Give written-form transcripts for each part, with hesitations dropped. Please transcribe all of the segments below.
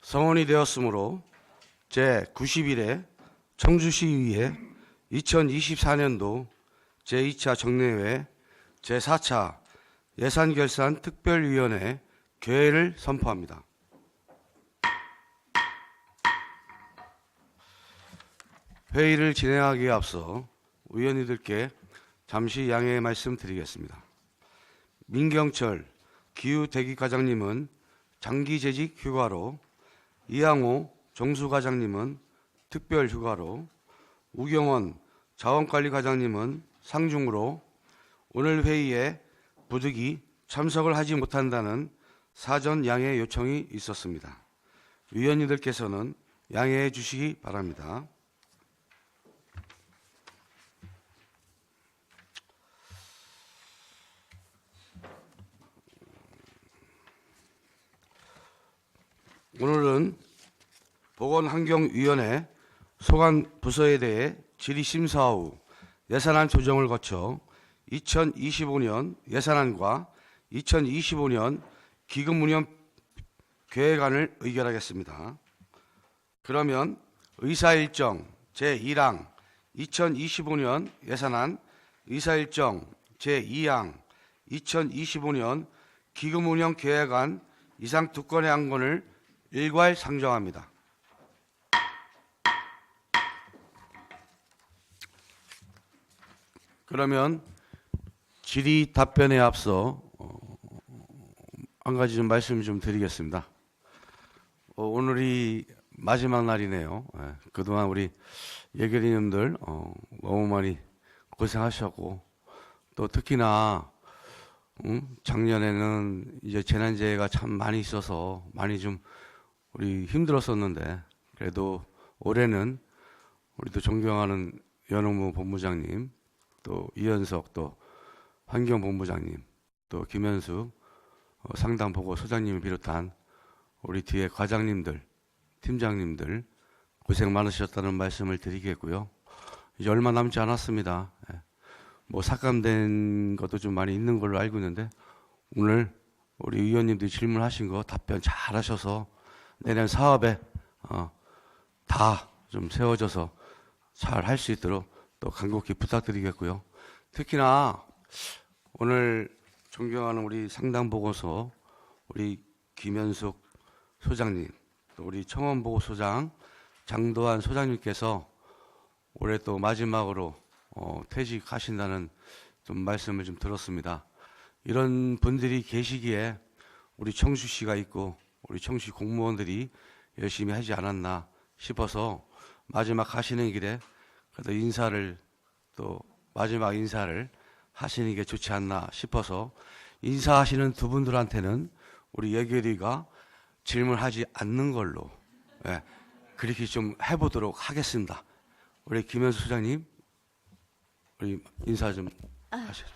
성원이 되었으므로 제90일에 청주시의회 2024년도 제2차 정례회 제4차 예산결산 특별위원회 개회를 선포합니다. 회의를 진행하기에 앞서 의원님들께 잠시 양해의 말씀 드리겠습니다. 민경철 기후대기과장님은 장기재직 휴가로, 이양호 정수과장님은 특별휴가로, 우경원 자원관리과장님은 상중으로 오늘 회의에 부득이 참석을 하지 못한다는 사전 양해 요청이 있었습니다. 위원님들께서는 양해해 주시기 바랍니다. 오늘은 보건환경위원회 소관 부서에 대해 질의심사 후 예산안 조정을 거쳐 2025년 예산안과 2025년 기금운영 계획안을 의결하겠습니다. 그러면 의사일정 제1항 2025년 예산안, 의사일정 제2항 2025년 기금운영 계획안 이상 두 건의 안건을 일괄 상정합니다. 그러면 질의 답변에 앞서 한 가지 좀 말씀 좀 드리겠습니다. 오늘이 마지막 날이네요. 그동안 우리 예결위원들 너무 많이 고생하셨고, 또 특히나 작년에는 이제 재난재해가 참 많이 있어서 많이 좀 우리 힘들었었는데, 그래도 올해는 우리 또 존경하는 연홍무 본부장님, 또 이현석 또 환경본부장님, 또 김현수 상담보고소장님을 비롯한 우리 뒤에 과장님들, 팀장님들 고생 많으셨다는 말씀을 드리겠고요. 이제 얼마 남지 않았습니다. 뭐 삭감된 것도 좀 많이 있는 걸로 알고 있는데, 오늘 우리 의원님들이 질문하신 거 답변 잘 하셔서 내년 사업에 다 좀 세워져서 잘 할 수 있도록 또 간곡히 부탁드리겠고요. 특히나 오늘 존경하는 우리 상담보고소 우리 김현숙 소장님, 또 우리 청원보고소장 장도환 소장님께서 올해 또 마지막으로 퇴직하신다는 좀 말씀을 좀 들었습니다. 이런 분들이 계시기에 우리 청주시가 있고 우리 청주시 공무원들이 열심히 하지 않았나 싶어서 마지막 하시는 길에 그래도 인사를, 또 마지막 인사를 하시는 게 좋지 않나 싶어서 인사하시는 두 분들한테는 우리 예결위가 질문하지 않는 걸로 그렇게 좀 해보도록 하겠습니다. 우리 김현수 소장님, 우리 인사 좀 하시죠.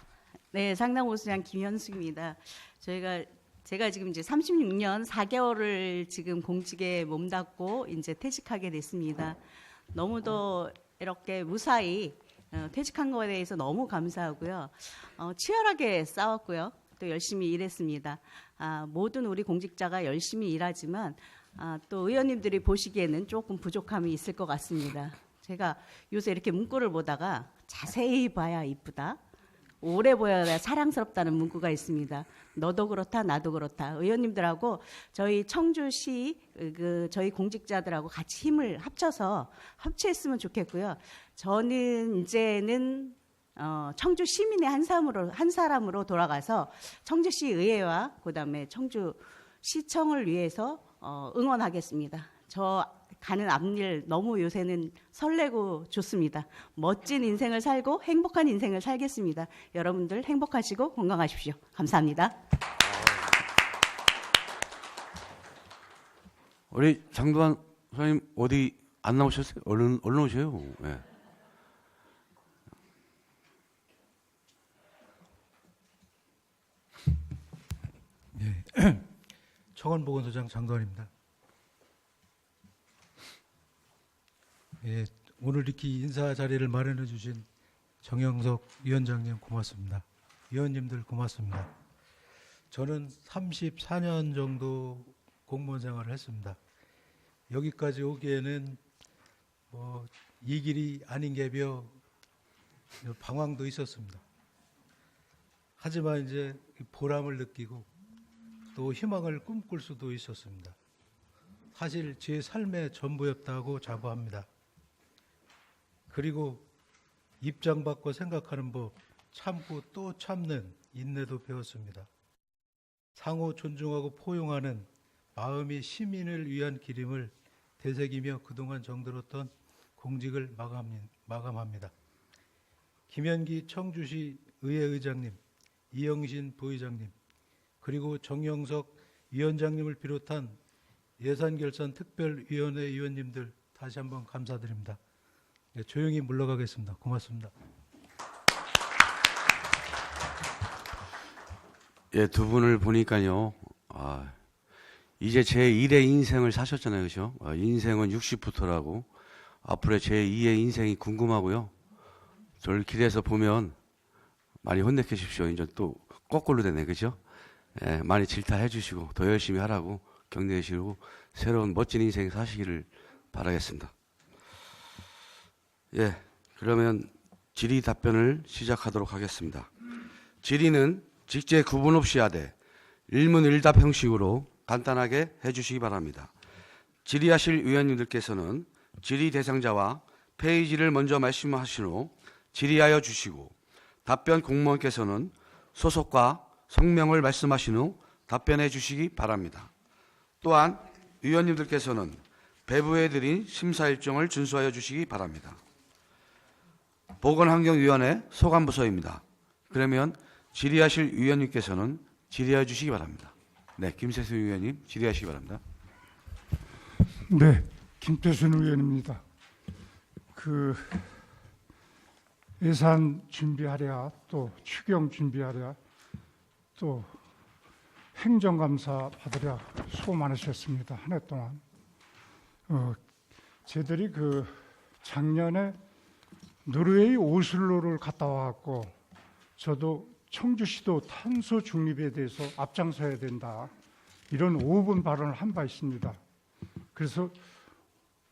네, 상담보수장 김현숙입니다. 제가 지금 이제 36년 4개월을 지금 공직에 몸담고 이제 퇴직하게 됐습니다. 너무도 이렇게 무사히 퇴직한 거에 대해서 너무 감사하고요. 치열하게 싸웠고요. 또 열심히 일했습니다. 모든 우리 공직자가 열심히 일하지만 또 의원님들이 보시기에는 조금 부족함이 있을 것 같습니다. 제가 요새 이렇게 문구를 보다가 자세히 봐야 이쁘다, 오래 보여야 사랑스럽다는 문구가 있습니다. 너도 그렇다, 나도 그렇다. 의원님들하고 저희 청주시 저희 공직자들하고 같이 힘을 합쳐서 합치했으면 좋겠고요. 저는 이제는 청주 시민의 한 사람으로 돌아가서 청주시 의회와 그다음에 청주 시청을 위해서 응원하겠습니다. 저 가는 앞일 너무 요새는 설레고 좋습니다. 멋진 인생을 살고 행복한 인생을 살겠습니다. 여러분들 행복하시고 건강하십시오. 감사합니다. 우리 장도환 소장님 어디 안 나오셨어요? 얼른 오세요. 네. 네. 청원보건소장 장도환입니다. 예, 오늘 이렇게 인사 자리를 마련해 주신 정영석 위원장님 고맙습니다. 위원님들 고맙습니다. 저는 34년 정도 공무원 생활을 했습니다. 여기까지 오기에는 뭐 이 길이 아닌 게벼 방황도 있었습니다. 하지만 이제 보람을 느끼고 또 희망을 꿈꿀 수도 있었습니다. 사실 제 삶의 전부였다고 자부합니다. 그리고 입장 바꿔 생각하는 법, 참고 또 참는 인내도 배웠습니다. 상호 존중하고 포용하는 마음이 시민을 위한 길임을 되새기며 그동안 정들었던 공직을 마감합니다. 김현기 청주시 의회의장님, 이영신 부의장님, 그리고 정영석 위원장님을 비롯한 예산결산특별위원회 위원님들 다시 한번 감사드립니다. 네, 조용히 물러가겠습니다. 고맙습니다. 예, 두 분을 보니까요. 이제 제 1의 인생을 사셨잖아요. 그죠? 인생은 60부터라고. 앞으로 제 2의 인생이 궁금하고요. 저를 길에서 보면 많이 혼내주십시오. 이제 또 거꾸로 되네. 그죠? 예, 많이 질타해 주시고 더 열심히 하라고 격려해 주시고 새로운 멋진 인생 사시기를 바라겠습니다. 예, 그러면 질의 답변을 시작하도록 하겠습니다. 질의는 직제 구분 없이 하되 일문일답 형식으로 간단하게 해주시기 바랍니다. 질의하실 위원님들께서는 질의 대상자와 페이지를 먼저 말씀하신 후 질의하여 주시고 답변 공무원께서는 소속과 성명을 말씀하신 후 답변해 주시기 바랍니다. 또한 위원님들께서는 배부해드린 심사 일정을 준수하여 주시기 바랍니다. 보건환경위원회 소관부서입니다. 그러면 질의하실 위원님께서는 질의해 주시기 바랍니다. 네, 김세순 위원님 질의하시기 바랍니다. 네, 김태순 의원입니다. 예산 준비하랴, 또 추경 준비하랴, 또 행정감사 받으랴 수고 많으셨습니다. 한 해 동안. 저희들이 작년에 노르웨이 오슬로를 갔다 와갖고 저도 청주시도 탄소 중립에 대해서 앞장서야 된다. 이런 5분 발언을 한 바 있습니다. 그래서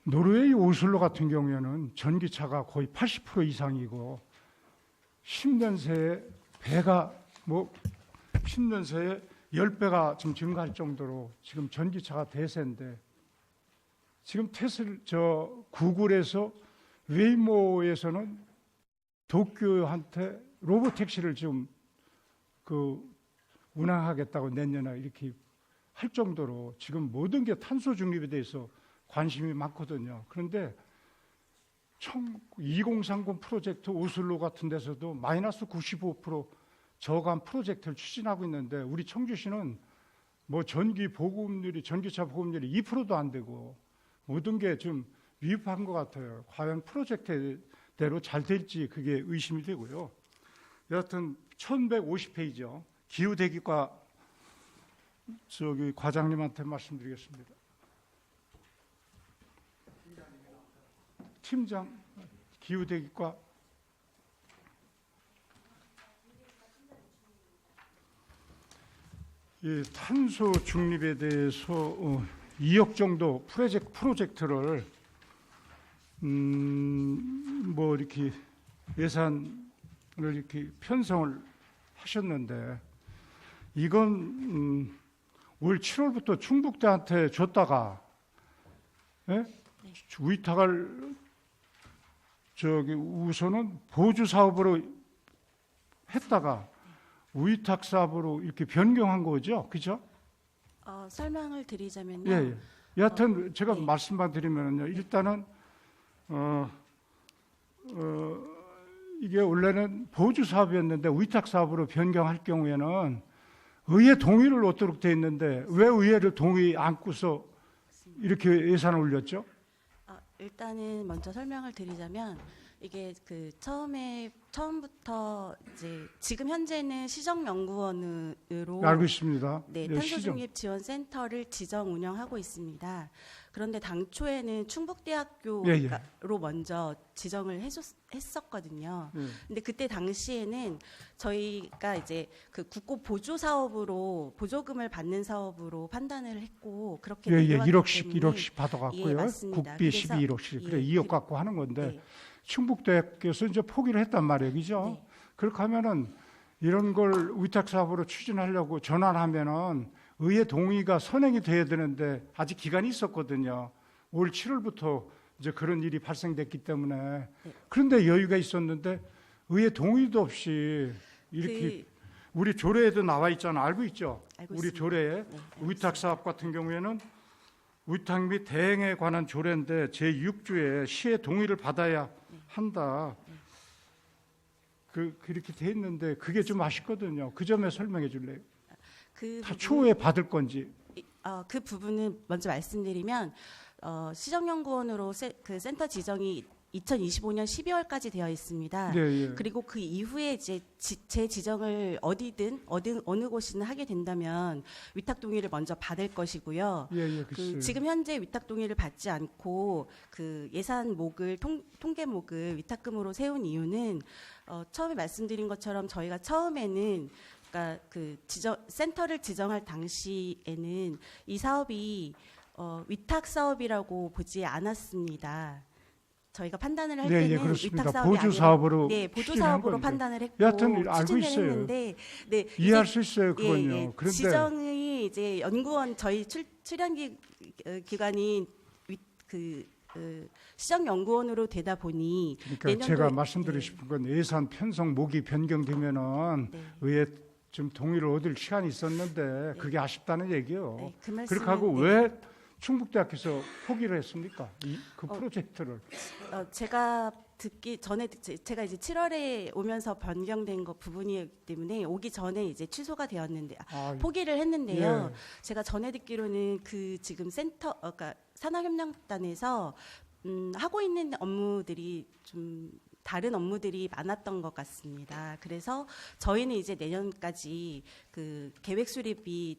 노르웨이 오슬로 같은 경우에는 전기차가 거의 80% 이상이고 10년 새에 10년 새에 10배가 지금 증가할 정도로 지금 전기차가 대세인데 지금 구글에서 웨이모에서는 도쿄한테 로보택시를 지금 운항하겠다고 내년에 이렇게 할 정도로 지금 모든 게 탄소 중립에 대해서 관심이 많거든요. 그런데 2030 프로젝트 오슬로 같은 데서도 마이너스 95% 저감 프로젝트를 추진하고 있는데 우리 청주시는 뭐 전기차 보급률이 2%도 안 되고 모든 게 좀 미흡한 것 같아요. 과연 프로젝트대로 잘 될지 그게 의심이 되고요. 여하튼 1150페이지요. 기후대기과 과장님한테 말씀드리겠습니다. 팀장 기후대기과 탄소 중립에 대해서 2억 정도 프로젝트를 뭐 이렇게 예산을 이렇게 편성을 하셨는데 이건 올 7월부터 충북대한테 줬다가 위탁을 우선은 보조 사업으로 했다가 위탁 사업으로 이렇게 변경한 거죠, 그죠? 설명을 드리자면요. 예. 여하튼 제가 네. 말씀만 드리면요, 일단은 이게 원래는 보조 사업이었는데 위탁 사업으로 변경할 경우에는 의회 동의를 얻도록 돼 있는데 왜 의회를 동의 안고서 이렇게 예산을 올렸죠? 일단은 먼저 설명을 드리자면 이게 처음에 처음부터 이제 지금 현재는 시정연구원으로 알고 있습니다. 네, 예, 시정. 탄소중립지원센터를 지정 운영하고 있습니다. 그런데 당초에는 충북대학교로 예, 예. 먼저 지정을 했었거든요. 예. 근데 그때 당시에는 저희가 이제 그 국고 보조 사업으로 보조금을 받는 사업으로 판단을 했고 그렇게 예, 예, 내려왔기 1억씩 때문에 1억씩 받아갖고요. 예, 맞습니다. 국비 그래서 12억씩 그래 예, 2억 갖고 하는 건데 네. 충북대학교에서 이제 포기를 했단 말이에요, 그죠? 네. 그렇게 하면은 이런 걸 위탁 사업으로 추진하려고 전환하면은 의회 동의가 선행이 돼야 되는데 아직 기간이 있었거든요. 올 7월부터 이제 그런 일이 발생됐기 때문에 네. 그런데 여유가 있었는데 의회 동의도 없이 이렇게 우리 조례에도 나와 있잖아. 알고 있죠? 알고 우리 있습니다. 조례에 네, 알고 위탁 사업 같은 경우에는 위탁 및 대행에 관한 조례인데 제6조에 시의 동의를 받아야 한다. 그렇게 돼 있는데 그게 좀 아쉽거든요. 그 점에 설명해 줄래요? 그 다 부분- 추후에 받을 건지. 그 부분은 먼저 말씀드리면 시정연구원으로 그 센터 지정이 2025년 12월까지 되어 있습니다. 네, 예. 그리고 그 이후에 이제 제 지정을 어디든 어느 곳이든 하게 된다면 위탁 동의를 먼저 받을 것이고요. 예, 예, 글쎄요. 지금 현재 위탁 동의를 받지 않고 그 예산목을 통계목을 위탁금으로 세운 이유는 처음에 말씀드린 것처럼 저희가 처음에는 그러니까 그 센터를 지정할 당시에는 이 사업이 위탁 사업이라고 보지 않았습니다. 저희가 판단을 할 네, 예, 때는 그렇습니다. 위탁 사업이 보조 아니라 사업으로 네, 보조 추진한 사업으로 건데. 판단을 했고 여하튼 알고 추진을 있어요. 했는데 네, 이해할 이제 수 있어요, 그건요. 그런데 지정이 이제 연구원 저희 출연 기관이 시정연구원으로 되다 보니 그러니까 제가 말씀드리고 싶은 건 예산 편성 목이 변경되면은 네. 의회 좀 동의를 얻을 시간이 있었는데 그게 아쉽다는 얘기예요. 네, 그 말씀은- 그렇게 하고 네. 왜 충북대학교에서 포기를 했습니까? 그 프로젝트를. 제가 듣기 전에 제가 이제 7월에 오면서 변경된 거 부분이기 때문에 오기 전에 이제 취소가 되었는데 아, 포기를 했는데요. 예. 제가 전에 듣기로는 그 지금 그러니까 산학협력단에서 하고 있는 업무들이 좀 다른 업무들이 많았던 것 같습니다. 그래서 저희는 이제 내년까지 그 계획 수립이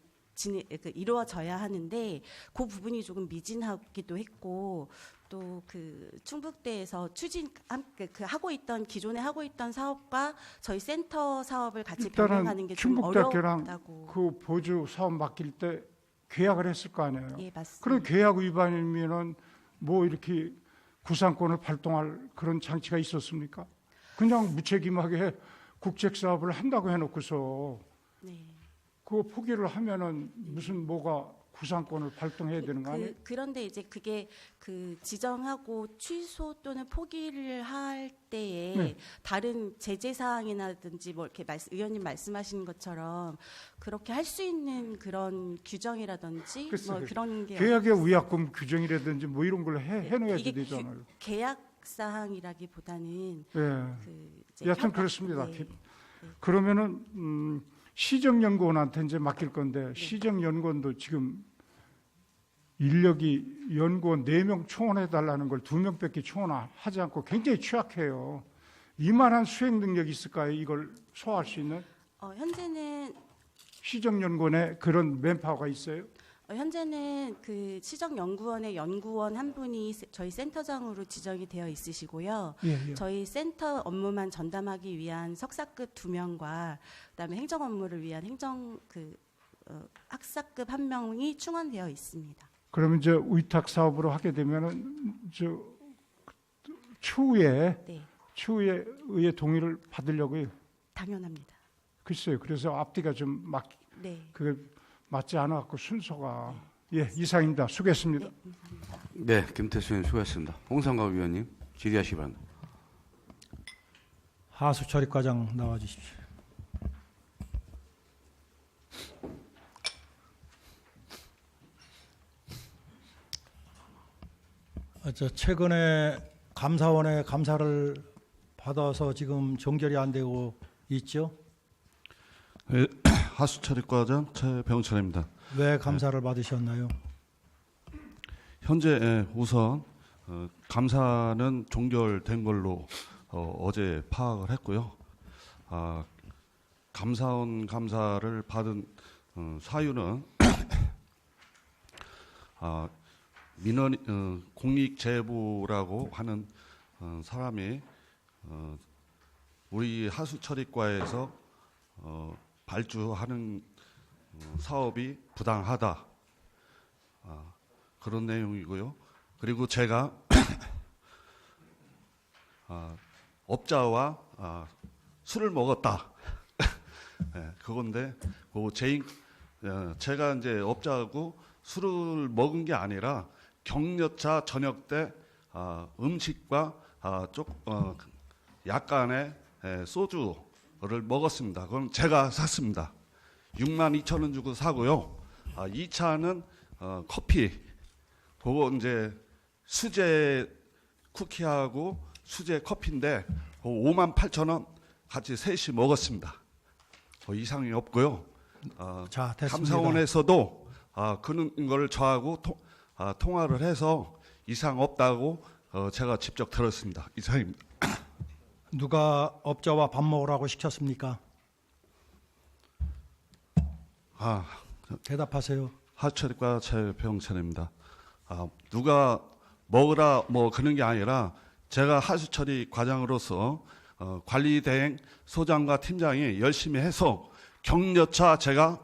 이루어져야 하는데 그 부분이 조금 미진하기도 했고 또 그 충북대에서 하고 있던 기존에 하고 있던 사업과 저희 센터 사업을 같이 병행하는 일단은 게 좀 충북대학교랑 어렵다고. 그 보조 사업 맡길 때 계약을 했을 거 아니에요. 예, 맞습니다. 그런 계약 위반이면은 뭐 이렇게 구상권을 발동할 그런 장치가 있었습니까? 그냥 무책임하게 국책 사업을 한다고 해놓고서 네. 그거 포기를 하면은 무슨 뭐가 구상권을 발동해야 되는 거 아니에요? 그런데 이제 그게 그 지정하고 취소 또는 포기를 할 때에 네. 다른 제재 사항이라든지 뭐 이렇게 의원님 말씀하신 것처럼 그렇게 할 수 있는 그런 규정이라든지 글쎄요. 뭐 그런 게 계약의 위약금 규정이라든지 뭐 이런 걸 해놓아야지 이게 되잖아요. 계약 사항이라기보다는 예. 그 이제 여하튼 그렇습니다. 네. 그러면은 시정연구원한테 이제 맡길 건데 시정연구원도 지금 인력이 연구원 4명 충원해 달라는 걸 2명밖에 충원하지 않고 굉장히 취약해요. 이만한 수행 능력이 있을까요? 이걸 소화할 수 있는 현재는 시정연구원에 그런 맨파워가 있어요? 현재는 그 시정연구원의 연구원 한 분이 저희 센터장으로 지정이 되어 있으시고요. 예. 저희 센터 업무만 전담하기 위한 석사급 2명과 그다음에 행정 업무를 위한 학사급 1명이 충원되어 있습니다. 그러면 이제 위탁 사업으로 하게 되면은 추후에 네, 의회 동의를 받으려고요. 당연합니다. 글쎄요. 그래서 앞뒤가 좀 네. 그게 맞지 않아 갖고 순서가 이상입니다. 수고했습니다. 네, 김태수 의원 수고했습니다. 홍상갑 위원님 질의하시기 바랍니다. 하수처리과장 나와주십시오. 최근에 감사원의 감사를 받아서 지금 정결이 안 되고 있죠? 네, 하수처리과장 최병철입니다. 왜 감사를 받으셨나요? 현재 우선 감사는 종결된 걸로 어제 파악을 했고요. 감사원 감사를 받은 사유는 민원 공익제보라고 하는 사람이 우리 하수처리과에서 발주하는 사업이 부당하다, 그런 내용이고요. 그리고 제가 업자와 술을 먹었다. 네, 그건데 제가 이제 업자하고 술을 먹은 게 아니라 격려차 저녁 때 음식과 약간의 소주를 먹었습니다. 그럼 제가 샀습니다. 62,000원 주고 사고요. 2차는 커피, 그거 이제 수제 쿠키하고 수제 커피인데 58,000원 같이 셋이 먹었습니다. 이상이 없고요. 자, 됐습니다. 감사원에서도 그런 걸 저하고 통화를 해서 이상 없다고 제가 직접 들었습니다. 이상입니다. 누가 업자와 밥 먹으라고 시켰습니까? 대답하세요. 하수처리과 최병철입니다. 누가 먹으라 뭐 그런 게 아니라 제가 하수처리 과장으로서 관리 대행 소장과 팀장이 열심히 해서 격려차 제가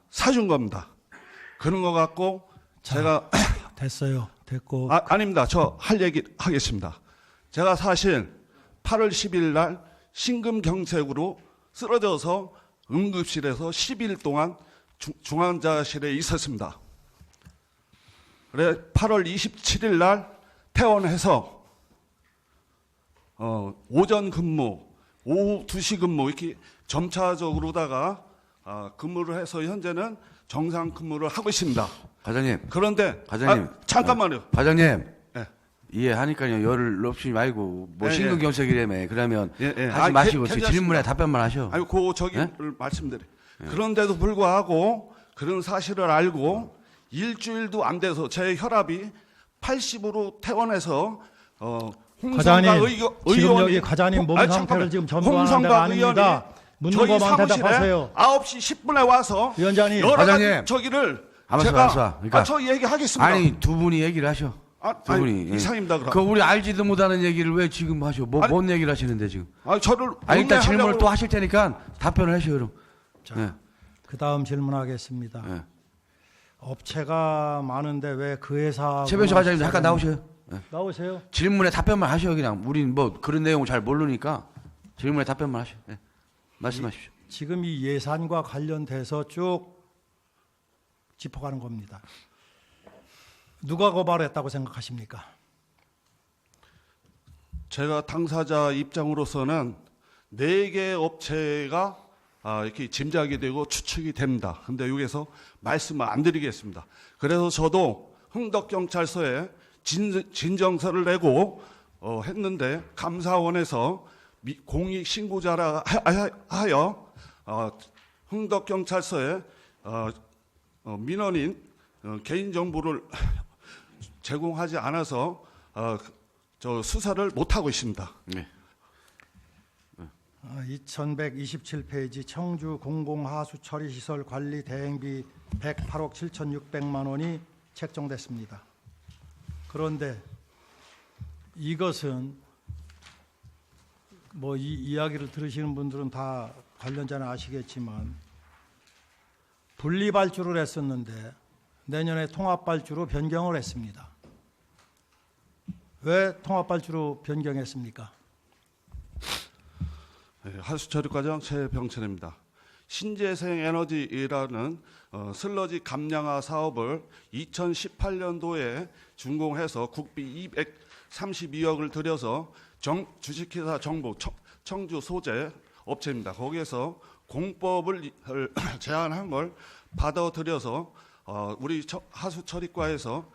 사준 겁니다. 그런 거 갖고 제가 됐어요. 됐고. 아닙니다. 저 할 얘기 하겠습니다. 제가 사실 8월 10일 날 심근경색으로 쓰러져서 응급실에서 10일 동안 중환자실에 있었습니다. 그래 8월 27일 날 퇴원해서 오전 근무, 오후 2시 근무 이렇게 점차적으로다가 근무를 해서 현재는 정상 근무를 하고 있습니다. 과장님, 그런데 과장님, 잠깐만요. 과장님, 네. 이해하니까요. 열을 높이지 말고 뭐 예, 심근경색이라며 그러면 예. 하지 마시고 괜찮습니다. 질문에 답변만 하셔. 아니, 그 저기를 말씀드려. 그런데도 불구하고 그런 사실을 알고 일주일도 안 돼서 제 혈압이 80으로 퇴원해서 과장님, 홍성각 지금 여기 과장님 몸 상태를 지금 전부하는 데가 아닙니다. 묻는 것만 대답하세요. 9시 10분에 와서 위원장님, 여러 가지 과장님. 저기를 알았어, 제가 알았어. 그러니까 저 얘기하겠습니다. 아니 두 분이 얘기를 하셔. 두 분이. 예. 이상입니다. 그럼. 그 우리 알지도 못하는 얘기를 왜 지금 하셔? 뭔 얘기를 하시는데 지금? 저를 일단 질문을 용례하려고 또 하실 테니까 답변을 하셔 그럼. 자, 예. 그 다음 질문하겠습니다. 예. 업체가 많은데 왜 그 회사? 최병철 과장님 잠깐 나오셔요. 예. 나오세요. 질문에 답변만 하셔 그냥. 우린 뭐 그런 내용을 잘 모르니까 질문에 답변만 하셔. 예. 말씀하십시오. 지금 이 예산과 관련돼서 쭉 짚어가는 겁니다. 누가 고발했다고 생각하십니까? 제가 당사자 입장으로서는 4개 업체가 이렇게 짐작이 되고 추측이 됩니다. 근데 여기서 말씀을 안 드리겠습니다. 그래서 저도 흥덕경찰서에 진정서를 내고 했는데 감사원에서 공익신고자라 하여 흥덕경찰서에 민원인 개인정보를 제공하지 않아서 저 수사를 못하고 있습니다. 네. 2127페이지 청주 공공하수처리시설 관리 대행비 108억 7,600만 원이 책정됐습니다. 그런데 이것은 뭐 이 이야기를 들으시는 분들은 다 관련자는 아시겠지만 분리발주를 했었는데 내년에 통합발주로 변경을 했습니다. 왜 통합발주로 변경했습니까? 네, 하수처리과장 최병철입니다. 신재생에너지라는 슬러지 감량화 사업을 2018년도에 준공해서 국비 232억을 들여서 주식회사 정보 청주 소재 업체입니다. 거기에서 공법을 제안한 걸 받아들여서 우리 하수처리과에서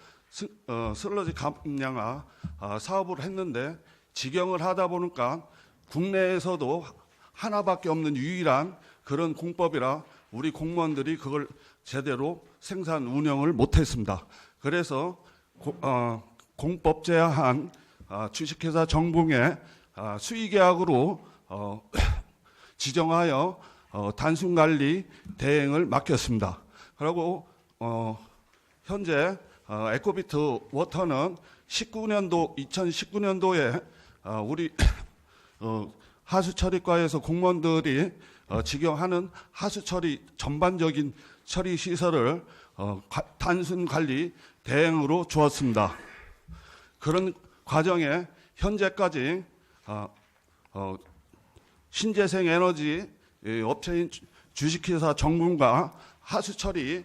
슬러지 감량화 사업을 했는데 직영을 하다 보니까 국내에서도 하나밖에 없는 유일한 그런 공법이라 우리 공무원들이 그걸 제대로 생산 운영을 못했습니다. 그래서 공법 제한 주식회사 정봉에 수의계약으로 지정하여 단순 관리 대행을 맡겼습니다. 그리고 현재 에코비트 워터는 2019년도에 우리 하수처리과에서 공무원들이 직영하는 하수처리 전반적인 처리 시설을 단순 관리 대행으로 주었습니다. 그런 과정에 현재까지 신재생 에너지 업체인 주식회사 정군과 하수처리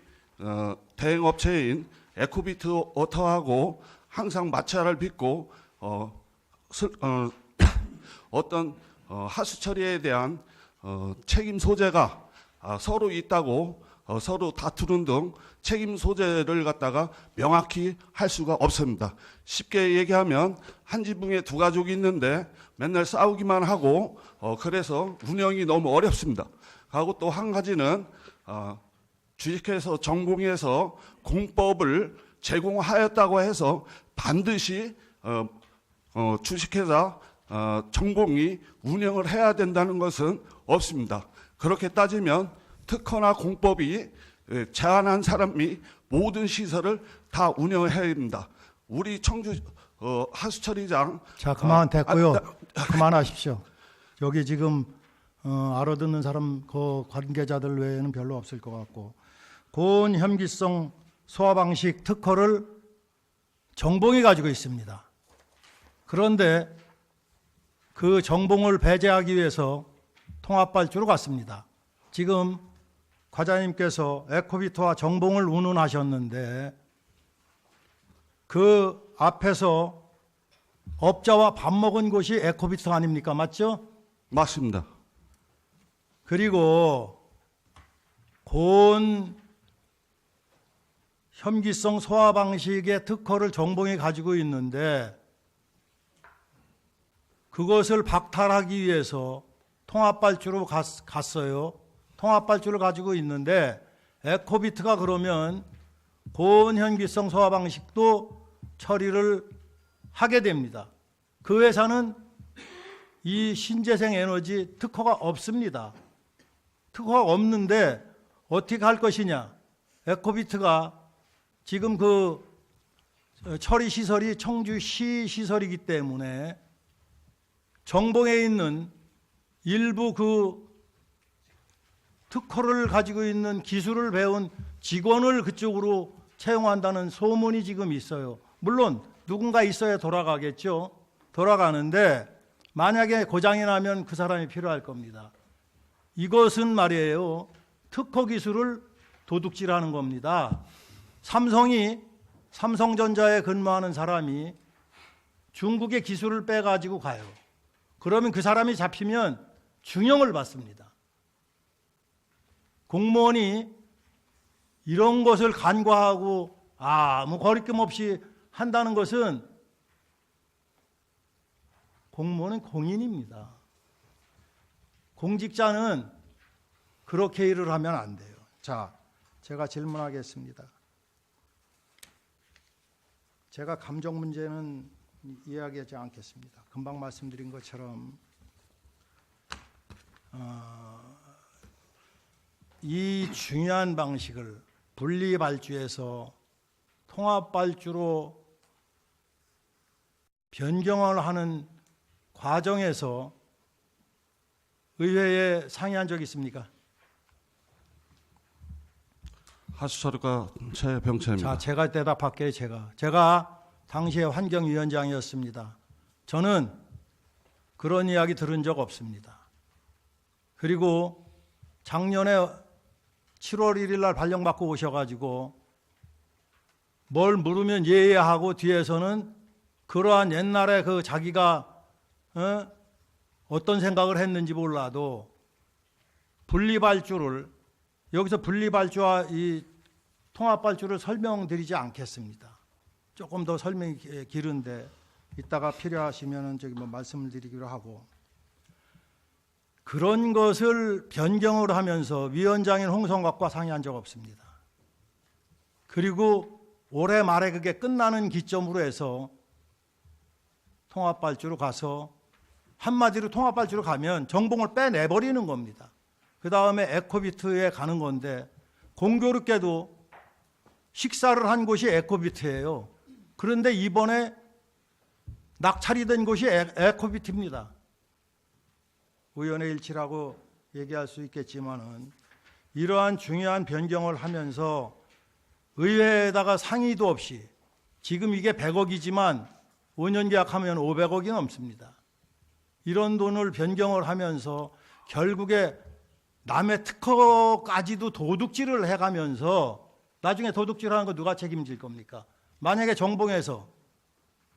대행 업체인 에코비트 워터하고 항상 마찰을 빚고 어떤 하수처리에 대한 책임 소재가 서로 있다고 서로 다투는 등 책임 소재를 갖다가 명확히 할 수가 없습니다. 쉽게 얘기하면 한 지붕에 두 가족이 있는데 맨날 싸우기만 하고 그래서 운영이 너무 어렵습니다. 하고 또 한 가지는 주식회사 정공에서 공법을 제공하였다고 해서 반드시 주식회사 정공이 운영을 해야 된다는 것은 없습니다. 그렇게 따지면 특허나 공법이 제안한 사람이 모든 시설을 다 운영해야 됩니다. 우리 청주 하수처리장 자, 그만 됐고요. 그만하십시오. 여기 지금 알아듣는 사람 그 관계자들 외에는 별로 없을 것 같고, 고온 혐기성 소화 방식 특허를 정봉이 가지고 있습니다. 그런데 그 정봉을 배제하기 위해서 통합발주로 갔습니다. 지금 과장님께서 에코비트와 정봉을 운운하셨는데 그 앞에서 업자와 밥 먹은 곳이 에코비트 아닙니까? 맞죠? 맞습니다. 그리고 고온 혐기성 소화 방식의 특허를 정봉이 가지고 있는데 그것을 박탈하기 위해서 통합발주로 갔어요. 통합발주를 가지고 있는데 에코비트가 그러면 고온 혐기성 소화 방식도 처리를 하게 됩니다. 그 회사는 이 신재생 에너지 특허가 없습니다. 특허가 없는데 어떻게 할 것이냐? 에코비트가 지금 그 처리 시설이 청주시 시설이기 때문에 정봉에 있는 일부 그 특허를 가지고 있는 기술을 배운 직원을 그쪽으로 채용한다는 소문이 지금 있어요. 물론 누군가 있어야 돌아가겠죠. 돌아가는데 만약에 고장이 나면 그 사람이 필요할 겁니다. 이것은 말이에요. 특허 기술을 도둑질하는 겁니다. 삼성전자에 근무하는 사람이 중국의 기술을 빼가지고 가요. 그러면 그 사람이 잡히면 중형을 받습니다. 공무원이 이런 것을 간과하고 아무 거리낌 없이 한다는 것은 공무원은 공인입니다. 공직자는 그렇게 일을 하면 안 돼요. 자, 제가 질문하겠습니다. 제가 감정 문제는 이야기하지 않겠습니다. 금방 말씀드린 것처럼 이 중요한 방식을 분리발주에서 통합발주로 변경을 하는 과정에서 의회에 상의한 적이 있습니까? 하수처리과 최병철입니다. 자, 제가 대답할게요. 제가 당시에 환경위원장이었습니다. 저는 그런 이야기 들은 적 없습니다. 그리고 작년에 7월 1일 날 발령받고 오셔가지고 뭘 물으면 예예하고 뒤에서는 그러한 옛날에 그 자기가 어떤 생각을 했는지 몰라도 분리발주를 여기서 분리발주와 이 통합발주를 설명드리지 않겠습니다. 조금 더 설명이 길은데 이따가 필요하시면 저기 뭐 말씀을 드리기로 하고, 그런 것을 변경을 하면서 위원장인 홍성각과 상의한 적 없습니다. 그리고 올해 말에 그게 끝나는 기점으로 해서 통합발주로 가서 한마디로 통합발주로 가면 정봉을 빼내버리는 겁니다. 그 다음에 에코비트에 가는 건데 공교롭게도 식사를 한 곳이 에코비트예요. 그런데 이번에 낙찰이 된 곳이 에코비트입니다. 우연의 일치라고 얘기할 수 있겠지만은 이러한 중요한 변경을 하면서 의회에다가 상의도 없이 지금 이게 100억이지만 5년 계약하면 500억이 넘습니다. 이런 돈을 변경을 하면서 결국에 남의 특허까지도 도둑질을 해가면서 나중에 도둑질하는 거 누가 책임질 겁니까? 만약에 정봉에서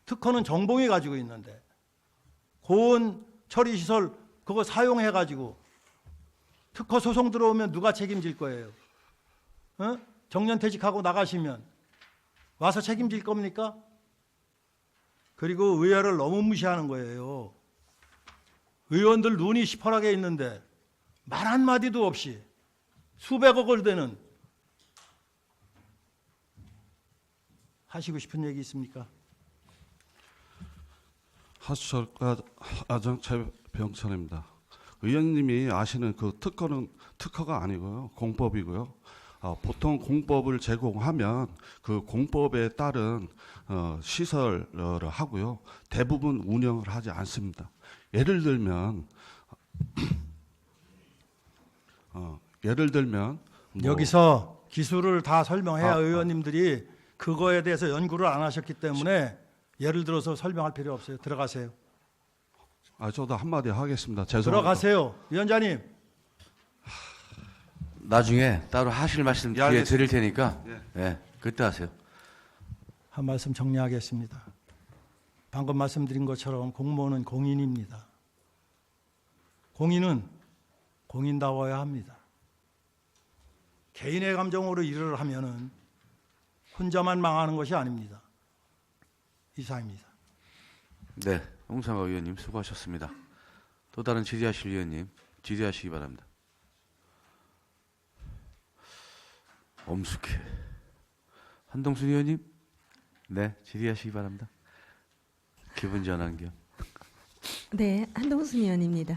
특허는 정봉이 가지고 있는데 고온 처리시설 그거 사용해가지고 특허 소송 들어오면 누가 책임질 거예요? 정년퇴직하고 나가시면 와서 책임질 겁니까? 그리고 의회를 너무 무시하는 거예요. 의원들 눈이 시퍼렇게 있는데 말 한마디도 없이 수백억을 되는 하시고 싶은 얘기 있습니까? 하수철과 최병천입니다. 의원님이 아시는 그 특허는 특허가 아니고요. 공법이고요. 보통 공법을 제공하면 그 공법에 따른 시설을 하고요. 대부분 운영을 하지 않습니다. 예를 들면 뭐 여기서 기술을 다 설명해야 의원님들이 그거에 대해서 연구를 안 하셨기 때문에 예를 들어서 설명할 필요 없어요. 들어가세요. 저도 한마디 하겠습니다. 죄송합니다. 들어가세요. 위원장님. 나중에 따로 하실 말씀 뒤에 알겠습니다. 드릴 테니까 예, 그때 하세요. 한 말씀 정리하겠습니다. 방금 말씀드린 것처럼 공무원은 공인입니다. 공인은 공인다워야 합니다. 개인의 감정으로 일을 하면은 혼자만 망하는 것이 아닙니다. 이상입니다. 네, 홍상화 의원님 수고하셨습니다. 또 다른 질의하실 의원님 질의하시기 바랍니다. 엄숙해. 한동순 의원님, 네, 질의하시기 바랍니다. 기분 전환 겸. 네, 한동순 의원입니다.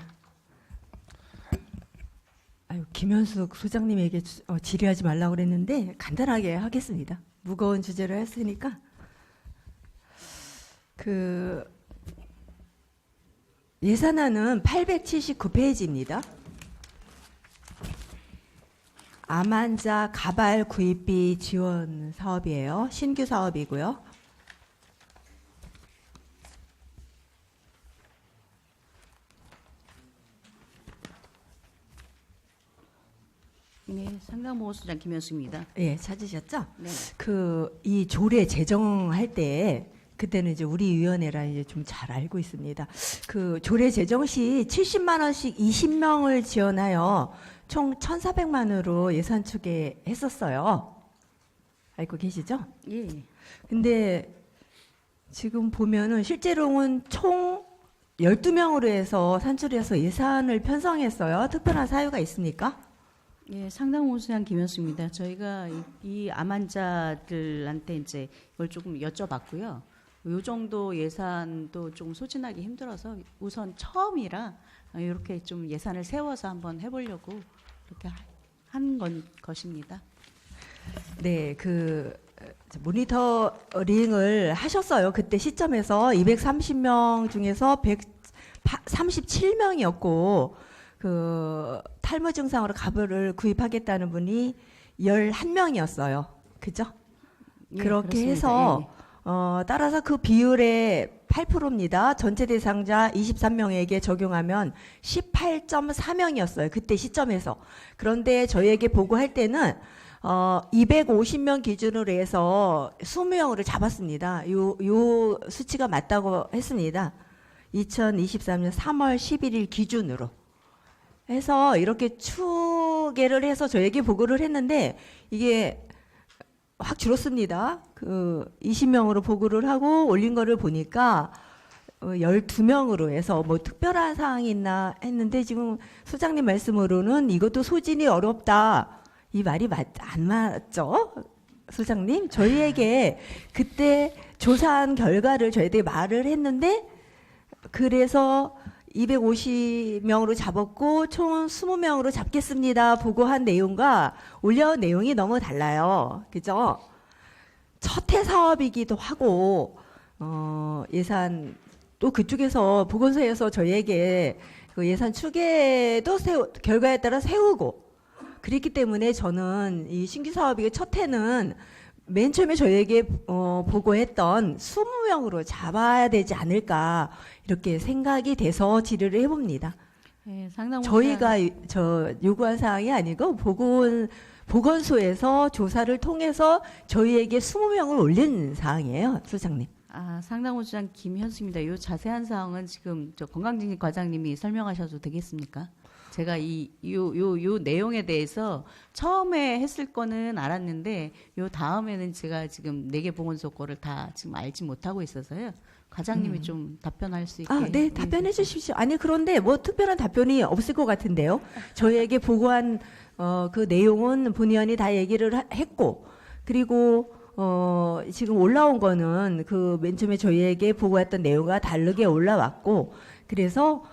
김현숙 소장님에게 질의하지 말라고 그랬는데 간단하게 하겠습니다. 무거운 주제로 했으니까. 예산안은 879페이지입니다. 암환자 가발 구입비 지원 사업이에요. 신규 사업이고요. 네, 상강보건소장 김현수입니다. 예, 찾으셨죠? 네. 이 조례 제정할 때 그때는 이제 우리 위원회라 이제 좀 잘 알고 있습니다. 그 조례 제정 시 70만 원씩 20명을 지원하여 총 1,400만으로 예산 추계했었어요. 알고 계시죠? 예. 근데 지금 보면은 실제로는 총 12명으로 해서 산출해서 예산을 편성했어요. 특별한 사유가 있습니까? 예, 상당보건소장 김현수입니다. 저희가 이 암 환자들한테 이제 이걸 조금 여쭤봤고요. 요 정도 예산도 좀 소진하기 힘들어서 우선 처음이라 이렇게 좀 예산을 세워서 한번 해보려고 이렇게 한 것입니다. 네, 모니터링을 하셨어요. 그때 시점에서 230명 중에서 137명이었고 탈모 증상으로 가발을 구입하겠다는 분이 11명이었어요. 그죠? 예, 그렇게 그렇습니다. 해서 예, 예. 따라서 그 비율의 8%입니다. 전체 대상자 23명에게 적용하면 18.4명이었어요. 그때 시점에서. 그런데 저희에게 보고할 때는 250명 기준으로 해서 20명을 잡았습니다. 요 수치가 맞다고 했습니다. 2023년 3월 11일 기준으로. 해서 이렇게 추계를 해서 저에게 보고를 했는데 이게 확 줄었습니다. 20명으로 보고를 하고 올린 거를 보니까 12명으로 해서 뭐 특별한 사항이 있나 했는데 지금 소장님 말씀으로는 이것도 소진이 어렵다. 이 말이 안 맞죠? 소장님? 저희에게 그때 조사한 결과를 저희들이 말을 했는데 그래서 250명으로 잡았고 총 20명으로 잡겠습니다. 보고한 내용과 올려온 내용이 너무 달라요. 그죠? 첫 해 사업이기도 하고 예산 또 그쪽에서 보건소에서 저희에게 그 예산 추계도 결과에 따라 세우고 그랬기 때문에 저는 이 신규 사업이 첫 해는 맨 처음에 저희에게 보고했던 20명으로 잡아야 되지 않을까 이렇게 생각이 돼서 질의를 해봅니다. 네, 상당히 저희가 저 요구한 사항이 아니고 보건소에서 조사를 통해서 저희에게 20명을 올린 사항이에요, 소장님. 상당호수장 김현수입니다. 요 자세한 사항은 지금 저 건강증진 과장님이 설명하셔도 되겠습니까? 제가 요 내용에 대해서 처음에 했을 거는 알았는데 요 다음에는 제가 지금 4개 보건소 거를 다 지금 알지 못하고 있어서요. 과장님이 좀 답변할 수 있게. 네, 답변해 주십시오. 아니 그런데 뭐 특별한 답변이 없을 것 같은데요. 저희에게 보고한 그 내용은 본의원이 다 얘기를 했고 그리고 지금 올라온 거는 그 맨 처음에 저희에게 보고했던 내용과 다르게 올라왔고 그래서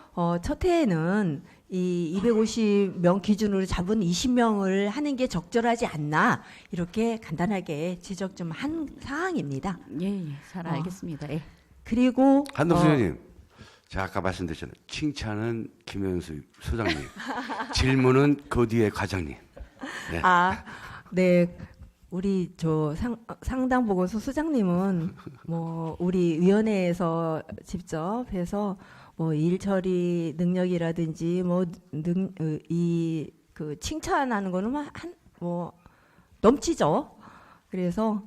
첫 해에는 이 250명 기준으로 잡은 20명을 하는 게 적절하지 않나 이렇게 간단하게 지적 좀 한 사항입니다. 예, 잘 알겠습니다. 예. 그리고 한덕수 의원님, 제가 아까 말씀드렸잖아요. 칭찬은 김현수 소장님, 질문은 그 뒤에 과장님. 네. 네. 우리 저 상당 보건소 소장님은 뭐 우리 위원회에서 직접 해서 뭐 일 처리 능력이라든지 이 그 칭찬하는 거는 뭐 넘치죠. 그래서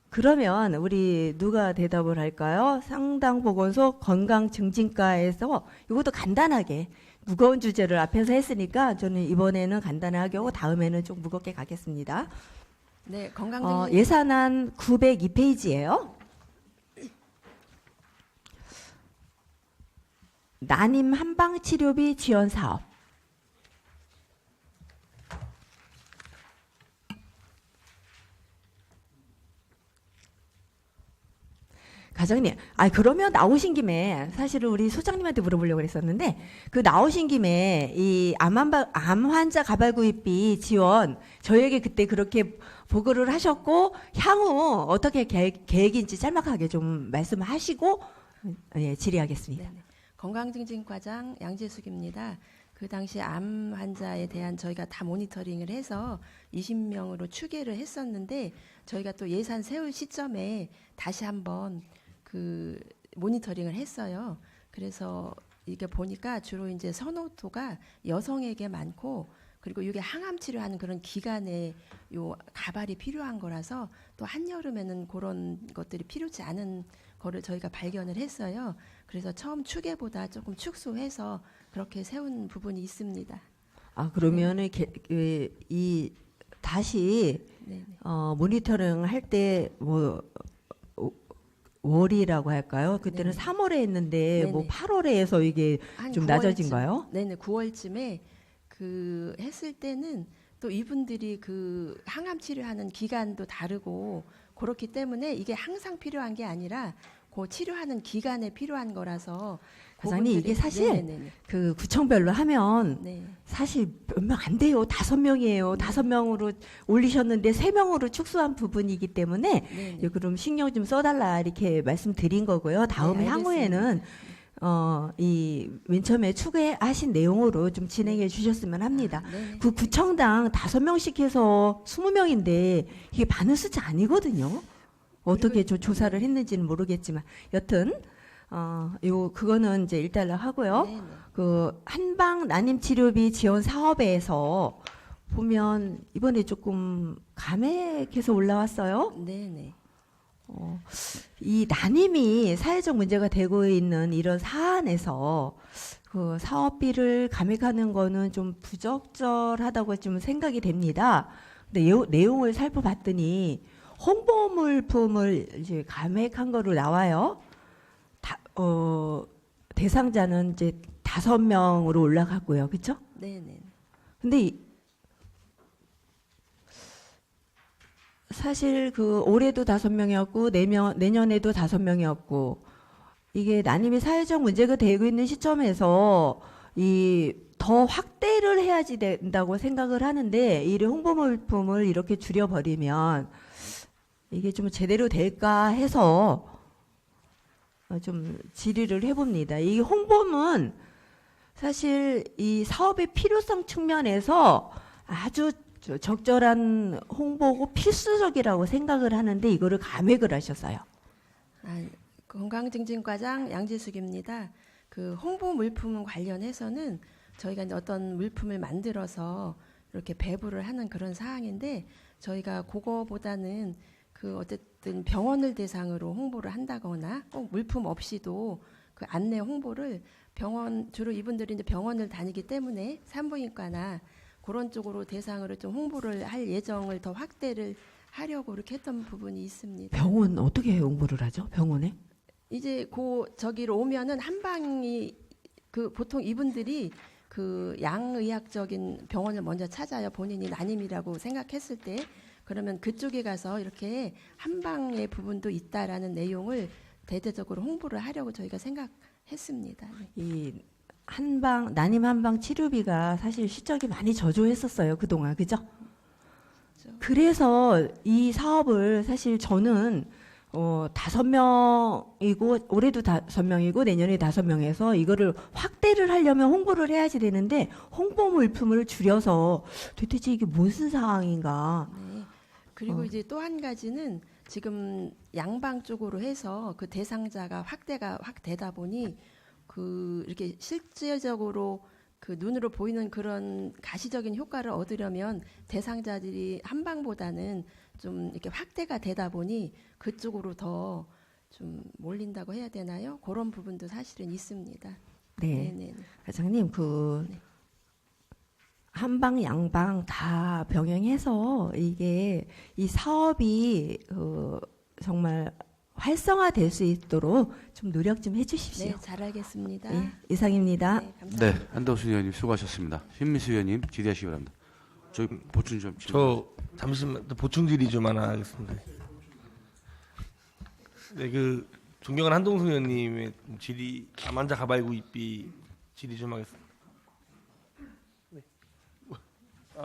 그러면 우리 누가 대답을 할까요? 상당 보건소 건강 증진과에서 이것도 간단하게 무거운 주제를 앞에서 했으니까 저는 이번에는 간단하게 하고 다음에는 좀 무겁게 가겠습니다. 네, 건강증진 예산안 902페이지예요. 난임 한방 치료비 지원 사업. 과장님, 그러면 나오신 김에 사실은 우리 소장님한테 물어보려고 그랬었는데 그 나오신 김에 이 암 환자 가발 구입비 지원 저희에게 그때 그렇게 보고를 하셨고 향후 어떻게 계획인지 짤막하게 좀 말씀하시고 질의하겠습니다. 네네. 건강증진과장 양재숙입니다. 그 당시 암 환자에 대한 저희가 다 모니터링을 해서 20명으로 추계를 했었는데 저희가 또 예산 세울 시점에 다시 한번 그 모니터링을 했어요. 그래서 이게 보니까 주로 이제 선호도가 여성에게 많고 그리고 이게 항암 치료하는 그런 기간에 요 가발이 필요한 거라서 또 한여름에는 그런 것들이 필요치 않은 거를 저희가 발견을 했어요. 그래서 처음 추계보다 조금 축소해서 그렇게 세운 부분이 있습니다. 그러면은 이 다시 모니터링 할 때 뭐 월이라고 할까요? 그때는 네네. 3월에 했는데 네네. 뭐 8월에 해서 이게 좀 낮아진가요? 네네, 9월쯤에 그 했을 때는 또 이분들이 그 항암 치료하는 기간도 다르고 그렇기 때문에 이게 항상 필요한 게 아니라 그 치료하는 기간에 필요한 거라서 과장님 이게 사실 네네네. 그 구청별로 하면 네. 사실 몇 명 안 돼요. 5명이에요. 5명으로 올리셨는데 3명으로 축소한 부분이기 때문에 네네. 그럼 신경 좀 써달라 이렇게 말씀드린 거고요. 다음에 네, 향후에는 이 맨 처음에 추가하신 내용으로 좀 진행해 주셨으면 합니다. 네네. 그 구청당 5명씩 해서 20명인데 이게 많은 숫자 아니거든요. 어떻게 조사를 했는지는 모르겠지만 여튼 그거는 이제 일단락 하고요. 네네. 그 한방 난임 치료비 지원 사업에서 보면 이번에 조금 감액해서 올라왔어요. 네네. 이 난임이 사회적 문제가 되고 있는 이런 사안에서 그 사업비를 감액하는 거는 좀 부적절하다고 좀 생각이 됩니다. 근데 내용을 살펴봤더니 홍보 물품을 이제 감액한 거로 나와요. 대상자는 이제 5명으로 올라갔고요. 그렇죠? 네네. 근데 사실 그 올해도 5명이었고 내년에도 5명이었고 이게 난임이 사회적 문제가 되고 있는 시점에서 이 더 확대를 해야지 된다고 생각을 하는데 이 홍보 물품을 이렇게 줄여버리면 이게 좀 제대로 될까 해서 좀 질의를 해봅니다. 이 홍보는 사실 이 사업의 필요성 측면에서 아주 적절한 홍보고 필수적이라고 생각을 하는데 이거를 감액을 하셔서요. 건강증진과장 양재숙입니다. 그 홍보 물품 관련해서는 저희가 이제 어떤 물품을 만들어서 이렇게 배부를 하는 그런 사항인데 저희가 그거보다는 그 어쨌든 병원을 대상으로 홍보를 한다거나 꼭 물품 없이도 그 안내 홍보를 병원 주로 이분들이 이제 병원을 다니기 때문에 산부인과나 그런 쪽으로 대상으로 좀 홍보를 할 예정을 더 확대를 하려고 이렇게 했던 부분이 있습니다. 병원 어떻게 홍보를 하죠? 병원에? 이제 저기로 오면은 한방이 그 보통 이분들이 그 양의학적인 병원을 먼저 찾아요. 본인이 난임이라고 생각했을 때 그러면 그쪽에 가서 이렇게 한방의 부분도 있다라는 내용을 대대적으로 홍보를 하려고 저희가 생각했습니다. 네. 이 한방 난임 한방 치료비가 사실 실적이 많이 저조했었어요 그동안 그죠? 그래서 이 사업을 사실 저는 5명이고 올해도 5명이고 내년에 5명에서 이거를 확대를 하려면 홍보를 해야지 되는데 홍보 물품을 줄여서 도대체 이게 무슨 상황인가? 네. 그리고 이제 또 한 가지는 지금 양방 쪽으로 해서 그 대상자가 확대가 확 되다 보니 그 이렇게 실제적으로 그 눈으로 보이는 그런 가시적인 효과를 얻으려면 대상자들이 한방보다는 좀 이렇게 확대가 되다 보니 그쪽으로 더 좀 몰린다고 해야 되나요? 그런 부분도 사실은 있습니다. 네, 네네. 과장님 네. 한방 양방 다 병행해서 이게 이 사업이 정말 활성화될 수 있도록 좀 노력 좀 해주십시오. 네, 잘 알겠습니다. 네, 이상입니다. 네, 감사합니다. 네, 한덕수 의원님 수고하셨습니다. 신미수 의원님 질의하시기 바랍니다. 저희 보충 좀. 저 잠시만 보충 질의 좀 하나 하겠습니다. 네, 그 존경하는 한동수 의원님의 질의 암환자 가발 구입비 질의 좀 하겠습니다. 네.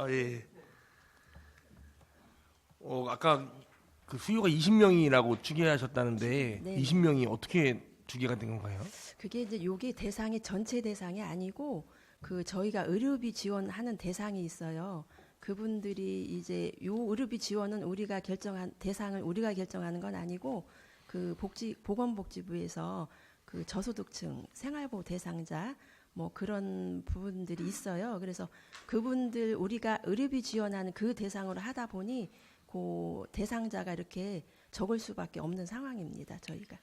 예. 아까 그 수요가 20명이라고 추계하셨다는데 네. 20명이 어떻게 추계가 된 건가요? 그게 이제 요게 대상이 전체 대상이 아니고 그 저희가 의료비 지원하는 대상이 있어요. 그분들이 이제 요 의료비 지원은 우리가 결정한 대상을 우리가 결정하는 건 아니고 그 보건복지부에서 그 저소득층 생활보호 대상자 뭐 그런 부분들이 있어요. 그래서 그분들 우리가 의료비 지원하는 그 대상으로 하다 보니 그 대상자가 이렇게 적을 수밖에 없는 상황입니다. 저희가.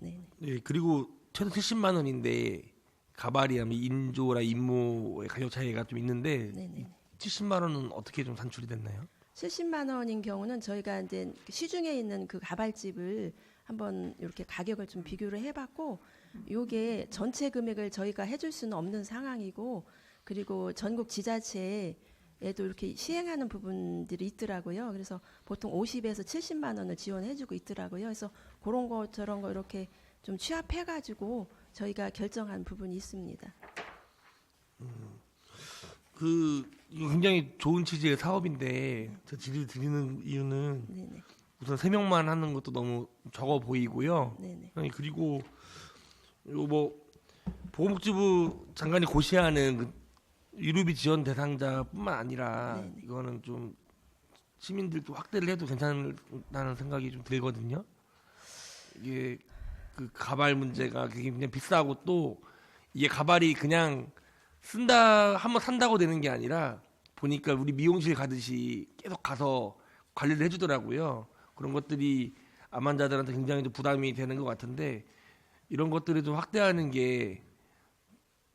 네. 네, 그리고 최소 70만 원인데 가발이 하면 인조라 인모의 가격 차이가 좀 있는데 네네. 70만 원은 어떻게 좀 산출이 됐나요? 70만 원인 경우는 저희가 이제 시중에 있는 그 가발집을 한번 이렇게 가격을 좀 비교를 해봤고, 요게 전체 금액을 저희가 해줄 수는 없는 상황이고, 그리고 전국 지자체에도 이렇게 시행하는 부분들이 있더라고요. 그래서 보통 50에서 70만 원을 지원해주고 있더라고요. 그래서 그런 거 저런 거 이렇게 좀 취합해가지고 저희가 결정한 부분이 있습니다. 이거 굉장히 좋은 취지의 사업인데 저 질의 드리는 이유는 네네. 우선 3명만 하는 것도 너무 적어 보이고요. 네네. 아니, 그리고 요 뭐 보건복지부 장관이 고시하는 그 의료비 지원 대상자뿐만 아니라 네네. 이거는 좀 시민들도 확대를 해도 괜찮다는 생각이 좀 들거든요. 이게 그 가발 문제가 그게 그냥 비싸고 또 이게 가발이 그냥 한번 산다고 되는 게 아니라 보니까 우리 미용실 가듯이 계속 가서 관리를 해주더라고요. 그런 것들이 암 환자들한테 굉장히 좀 부담이 되는 것 같은데 이런 것들을 좀 확대하는 게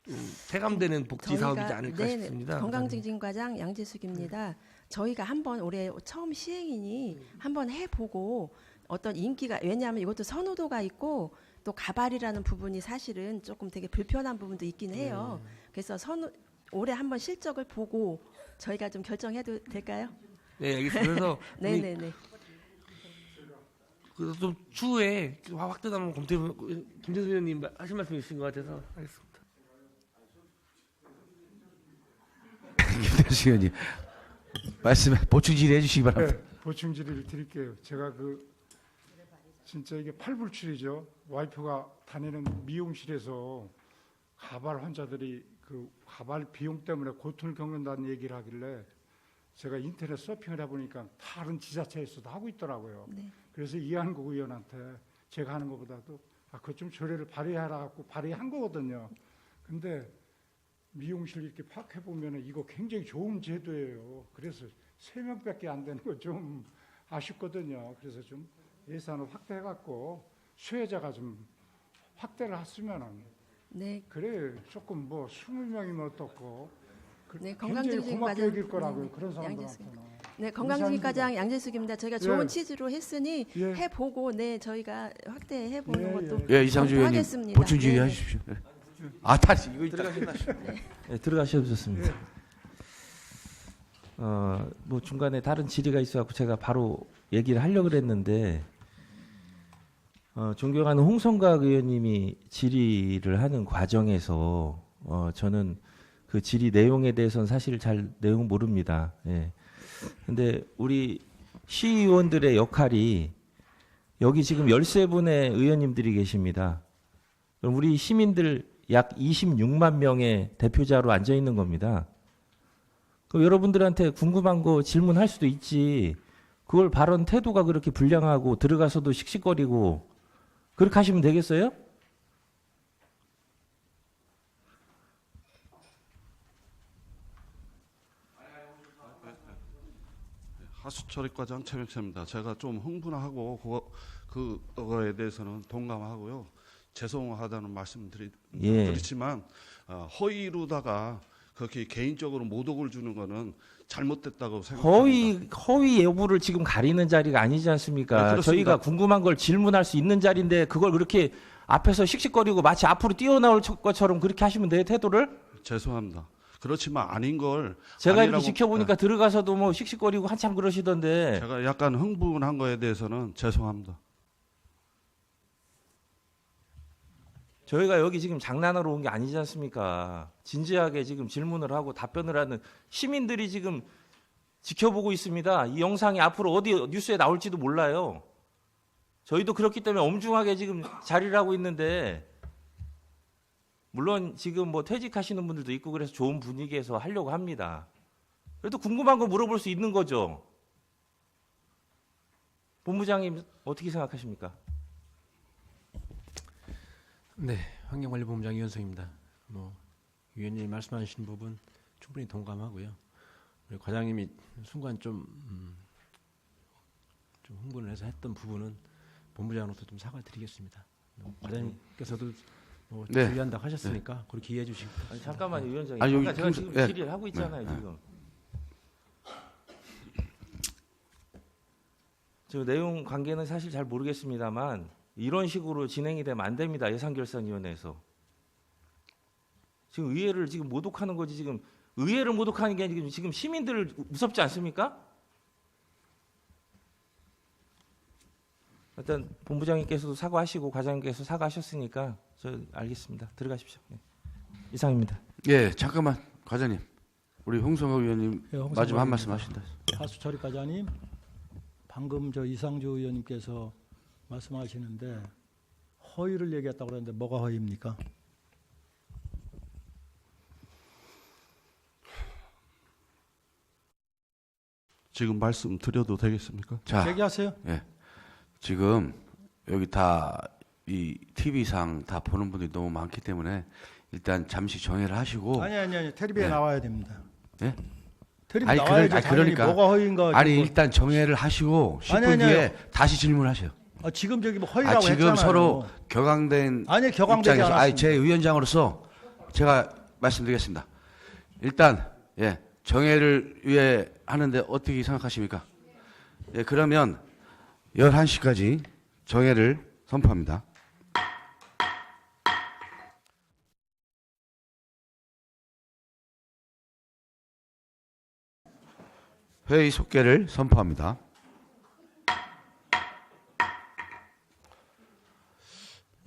좀 체감되는 복지 사업이지 않을까 싶습니다. 건강증진과장 양재숙입니다. 저희가 한번 올해 처음 시행이니 한번 해보고 어떤 인기가, 왜냐하면 이것도 선호도가 있고 또 가발이라는 부분이 사실은 조금 되게 불편한 부분도 있긴 해요. 그래서 올해 한번 실적을 보고 저희가 좀 결정해도 될까요? 네, 알겠습니다. 그래서 네네네. 그래서 좀 추후에 확대도 한번 김재수 의원님 하실 말씀 있으신 것 같아서 하겠습니다. 김대수 의원님 말씀 보충 질의해 주시기 바랍니다. 네, 보충 질의를 드릴게요. 제가 진짜 이게 팔불출이죠. 와이프가 다니는 미용실에서 가발 환자들이 그 가발 비용 때문에 고통을 겪는다는 얘기를 하길래 제가 인터넷 서핑을 해보니까 다른 지자체에서도 하고 있더라고요. 네. 그래서 이한국 의원한테 제가 하는 것보다도 그것 좀 조례를 발의하라 갖고 발의한 거거든요. 근데 미용실 이렇게 파악해 보면 이거 굉장히 좋은 제도예요. 그래서 3명밖에 안 되는 거 좀 아쉽거든요. 그래서 좀 예산을 확대해 갖고 수혜자가 좀 확대를 했으면은 네. 그래 조금 뭐 20명이면 어떻고 네, 굉장히 건강증진 고맙게 과장. 여길 거라고요. 네, 그런 양재수. 사람들한테는. 네, 건강증진과장 양재숙입니다. 저희가 좋은 예. 취지로 했으니 예. 해보고 네 저희가 확대해 보는 예, 것도 예, 이상주 의원님 검토하겠습니다. 보충 질의 네. 하십시오. 예. 아, 다시 이거 네, 들어가셔도 좋습니다. 뭐 중간에 다른 질의가 있어갖고 제가 바로 얘기를 하려고 그랬는데 존경하는 홍성각 의원님이 질의를 하는 과정에서 저는 그 질의 내용에 대해서는 사실 잘 내용 모릅니다. 예. 근데 우리 시의원들의 역할이 여기 지금 13분의 의원님들이 계십니다. 그럼 우리 시민들 약 26만 명의 대표자로 앉아 있는 겁니다. 그럼 여러분들한테 궁금한 거 질문할 수도 있지. 그걸 발언 태도가 그렇게 불량하고 들어가서도 씩씩거리고 그렇게 하시면 되겠어요? 하수처리과장 최명철입니다. 제가 좀 흥분하고 그거에 대해서는 동감하고요. 죄송하다는 말씀 드리지만 허위로다가 그렇게 개인적으로 모독을 주는 거는 잘못됐다고 생각합니다. 허위 여부를 지금 가리는 자리가 아니지 않습니까? 네, 저희가 궁금한 걸 질문할 수 있는 자리인데 그걸 그렇게 앞에서 씩씩거리고 마치 앞으로 뛰어나올 것처럼 그렇게 하시면 돼요, 태도를? 죄송합니다. 그렇지만 아닌 걸 제가 아니라고, 이렇게 지켜보니까 들어가서도 뭐 씩씩거리고 한참 그러시던데. 제가 약간 흥분한 거에 대해서는 죄송합니다. 저희가 여기 지금 장난하러 온 게 아니지 않습니까? 진지하게 지금 질문을 하고 답변을 하는 시민들이 지금 지켜보고 있습니다. 이 영상이 앞으로 어디 뉴스에 나올지도 몰라요. 저희도 그렇기 때문에 엄중하게 지금 자리를 하고 있는데 물론 지금 뭐 퇴직하시는 분들도 있고 그래서 좋은 분위기에서 하려고 합니다. 그래도 궁금한 거 물어볼 수 있는 거죠. 본부장님 어떻게 생각하십니까? 네, 환경관리본부장 이현성입니다. 뭐 위원님이 말씀하신 부분 충분히 동감하고요. 우리 과장님이 순간 좀 흥분을 해서 했던 부분은 본부장으로서 좀 사과드리겠습니다. 과장님께서도 뭐 네. 주의한다고 하셨으니까 그렇게 이해해 주시고. 아니, 잠깐만요, 위원장님. 아니, 여기 제가 지금 예. 질의를 하고 있잖아요, 네. 지금. 저 내용 관계는 사실 잘 모르겠습니다만 이런 식으로 진행이 되면 안 됩니다. 예산결산위원회에서. 지금 의회를 지금 모독하는 거지 지금 의회를 모독하는 게 아니고 지금 시민들 무섭지 않습니까? 일단 본부장님께서도 사과하시고 과장님께서 사과하셨으니까 저 알겠습니다. 들어가십시오. 네. 이상입니다. 예, 잠깐만 과장님. 우리 홍성호 의원님 예, 홍성호 마지막 한 의원입니다. 말씀 하신다. 하수처리과장님, 방금 저 이상주 의원님께서 말씀하시는데 허위를 얘기했다고 그러는데 뭐가 허위입니까? 지금 말씀드려도 되겠습니까? 자, 얘기하세요. 예. 지금 여기 다 이 TV상 다 보는 분들이 너무 많기 때문에 일단 잠시 정회를 하시고 아니 텔레비에 네. 나와야 됩니다. 예? 텔레비 아니, 나와야죠. 그러니까. 당연히 뭐가 허위인가? 아니 뭐- 일단 정회를 하시고 10분 아니, 아니요. 뒤에 다시 질문하세요. 지금 저기 뭐 허위라고 지금 했잖아요. 서로 격앙된 아니 격앙되지 입장에서 않았습니다. 제 위원장으로서 제가 말씀드리겠습니다. 일단 예, 정회를 위해 하는데 어떻게 생각하십니까? 예, 그러면 11시까지 정회를 선포합니다. 회의 속개를 선포합니다.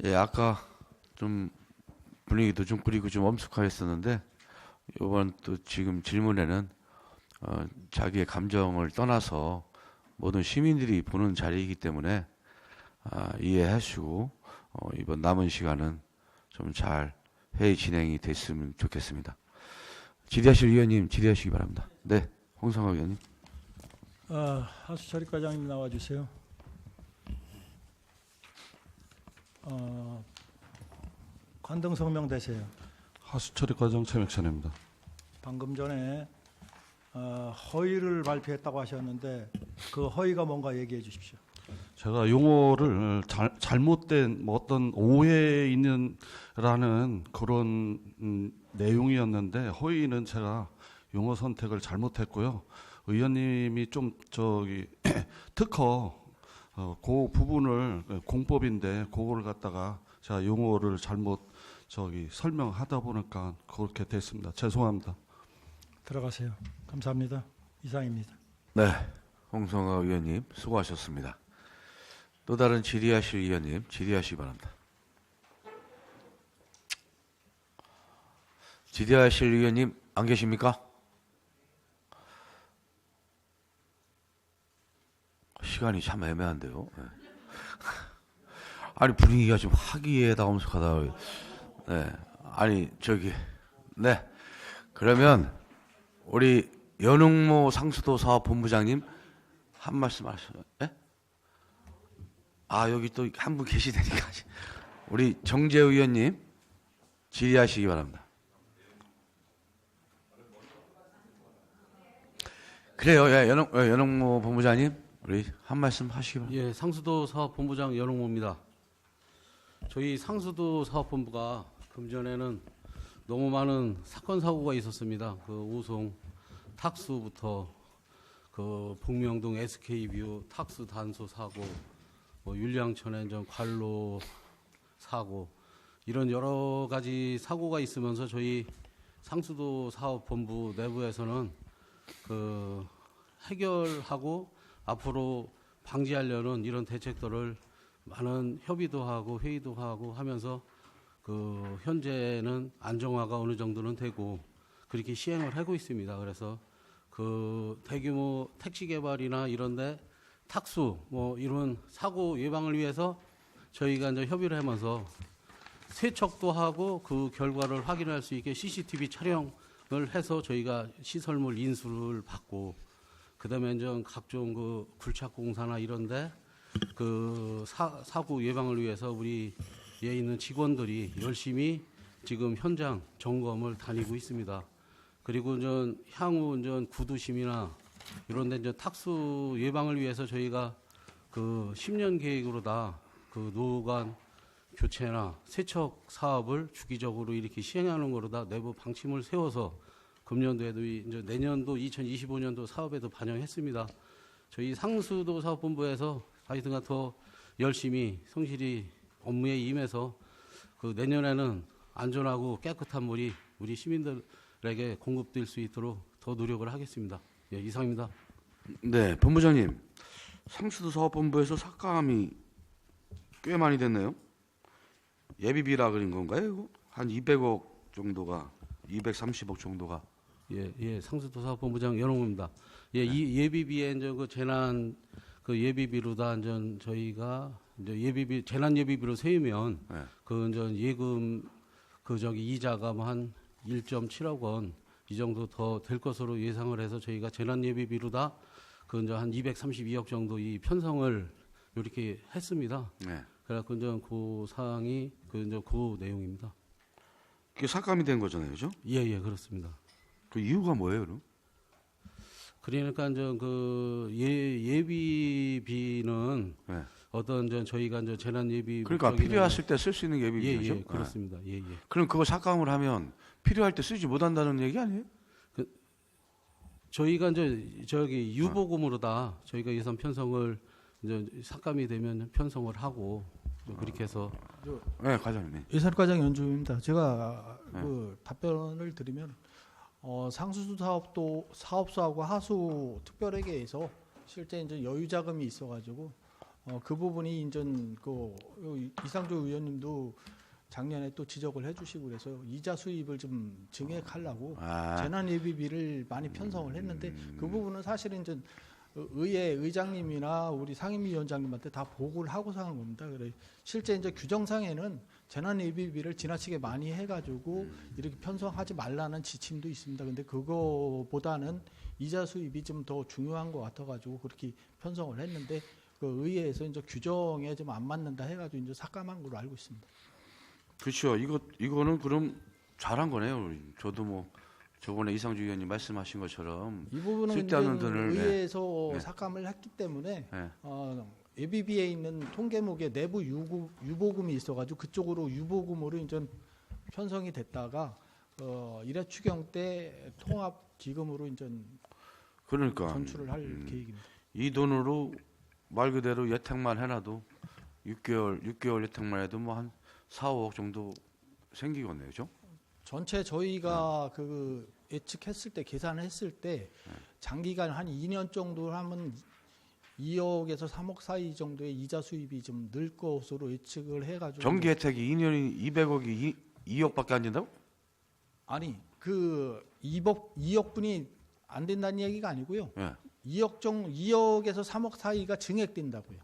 예, 아까 좀 분위기도 좀 그리고 좀 엄숙하였었는데 이번 또 지금 질문에는 자기의 감정을 떠나서 모든 시민들이 보는 자리이기 때문에 이해하시고 이번 남은 시간은 좀 잘 회의 진행이 됐으면 좋겠습니다. 질의하실 위원님 질의하시기 바랍니다. 네, 홍성화 위원님. 하수처리과장님 나와주세요. 관등 성명되세요. 하수처리과장 최명찬입니다. 방금 전에 허위를 발표했다고 하셨는데 그 허위가 뭔가 얘기해 주십시오. 제가 용어를 잘못된 뭐 어떤 오해 있는라는 그런 내용이었는데 허위는 제가 용어 선택을 잘못했고요. 의원님이 좀 특허 그 부분을 공법인데 그거를 갖다가 제가 용어를 잘못 설명하다 보니까 그렇게 됐습니다. 죄송합니다. 들어가세요. 감사합니다. 이상입니다. 네, 홍성화 의원님 수고하셨습니다. 또 다른 질의하실 의원님 질의하시기 바랍니다. 질의하실 의원님 안 계십니까? 시간이 참 애매한데요. 네. 아니 분위기가 좀 화기애애하다. 네, 아니 네. 그러면 우리 연흥모 상수도 사업 본부장님 한 말씀 하시죠. 네? 여기 또 한 분 계시다니까. 우리 정재 의원님 질의하시기 바랍니다. 그래요. 예, 연흥모 본부장님 우리 한 말씀 하시기 바랍니다. 예, 상수도 사업본부장 연홍모입니다. 저희 상수도 사업본부가 금전에는 너무 많은 사건 사고가 있었습니다. 그 우송 탁수부터 그 복명동 SK뷰 탁수 단소 사고, 율량천엔 관로 사고 이런 여러 가지 사고가 있으면서 저희 상수도 사업본부 내부에서는 그 해결하고 앞으로 방지하려는 이런 대책들을 많은 협의도 하고 회의도 하고 하면서 그 현재는 안정화가 어느 정도는 되고 그렇게 시행을 하고 있습니다. 그래서 그 대규모 택지 개발이나 이런데 탁수 이런 사고 예방을 위해서 저희가 이제 협의를 하면서 세척도 하고 그 결과를 확인할 수 있게 CCTV 촬영을 해서 저희가 시설물 인수를 받고 그다음에 이제 각종 그 굴착 공사나 이런데 그 사고 예방을 위해서 우리 에 있는 직원들이 열심히 지금 현장 점검을 다니고 있습니다. 그리고 향후 구두심이나 이런데 탁수 예방을 위해서 저희가 그 10년 계획으로 다 그 노후관 교체나 세척 사업을 주기적으로 이렇게 시행하는 거로 다 내부 방침을 세워서 금년도에도 이제 내년도 2025년도 사업에도 반영했습니다. 저희 상수도 사업본부에서 하여튼간 더 열심히 성실히 업무에 임해서 그 내년에는 안전하고 깨끗한 물이 우리 시민들에게 공급될 수 있도록 더 노력을 하겠습니다. 예, 이상입니다. 네, 본부장님. 상수도 사업본부에서 삭감이 꽤 많이 됐네요. 예비비라 그린 건가요? 이거? 한 200억 정도가 230억 정도가. 예, 상수도 사업본부장 연홍입니다. 예, 네. 이 예비비에 이제 그 재난 그 예비비로다 저희가 이제 예비비 재난 예비비로 세우면 네. 그 이제 예금 이자가 한 1.7억 원 이 정도 더 될 것으로 예상을 해서 저희가 재난 예비비로다 그 이제 한 232억 정도 이 편성을 이렇게 했습니다. 네. 그래서 이제 그 사항이 그 내용입니다. 그게 삭감이 된 거잖아요, 그죠? 예, 그렇습니다. 그 이유가 뭐예요, 그럼? 그러니까 그 예비비는 네. 어떤 저희가 재난 예비 그러니까 필요했을 때 쓸 수 있는 예비비죠. 예, 그렇습니다. 예. 그럼 그거 삭감을 하면 필요할 때 쓰지 못한다는 얘기 아니에요? 저희가 유보금으로 다 저희가 예산 편성을 이제 삭감이 되면 편성을 하고 그렇게 해서. 네, 과장님. 예산과장 연주입니다. 제가 그 답변을 드리면 상수도 사업소하고 하수 특별회계에서 실제 이제 여유 자금이 있어가지고 그 부분이 인전 이상조 의원님도 작년에 또 지적을 해주시고 그래서 이자 수입을 좀 증액하려고 재난 예비비를 많이 편성을 했는데 그 부분은 사실은 이제 의회 의장님이나 우리 상임위원장님한테 다 보고를 하고서 한 겁니다. 그래 실제 이제 규정상에는 재난 예비비를 지나치게 많이 해가지고 이렇게 편성하지 말라는 지침도 있습니다. 근데 그거보다는 이자 수입이 좀 더 중요한 것 같아가지고 그렇게 편성을 했는데 그 의회에서 이제 규정에 좀 안 맞는다 해가지고 이제 삭감한 걸로 알고 있습니다. 그렇죠. 이거는 그럼 잘한 거네요. 저도 뭐 저번에 이상주 의원님 말씀하신 것처럼 이 부분은 쓸데없는 돈을 의회에서 네. 삭감을 했기 때문에 네. 예비비에 있는 통계목에 내부 유보금이 있어가지고 그쪽으로 유보금으로 이제 편성이 됐다가 일회 추경 때 통합 기금으로 이제 그러니까 전출을 할 계획입니다. 이 돈으로 말 그대로 예탁만 해놔도 6개월 예탁만 해도 뭐 한 4, 5억 정도 생기겠네요, 그죠? 전체 저희가 그 예측했을 때 계산했을 때 장기간 한 2년 정도 하면 2억에서 3억 사이 정도의 이자 수입이 좀 늘 것으로 예측을 해가지고 정기 혜택이 2년이 200억이 2억밖에 안 된다고? 아니 그 2억분이 안 된다는 얘기가 아니고요. 네. 2억에서 3억 사이가 증액된다고요.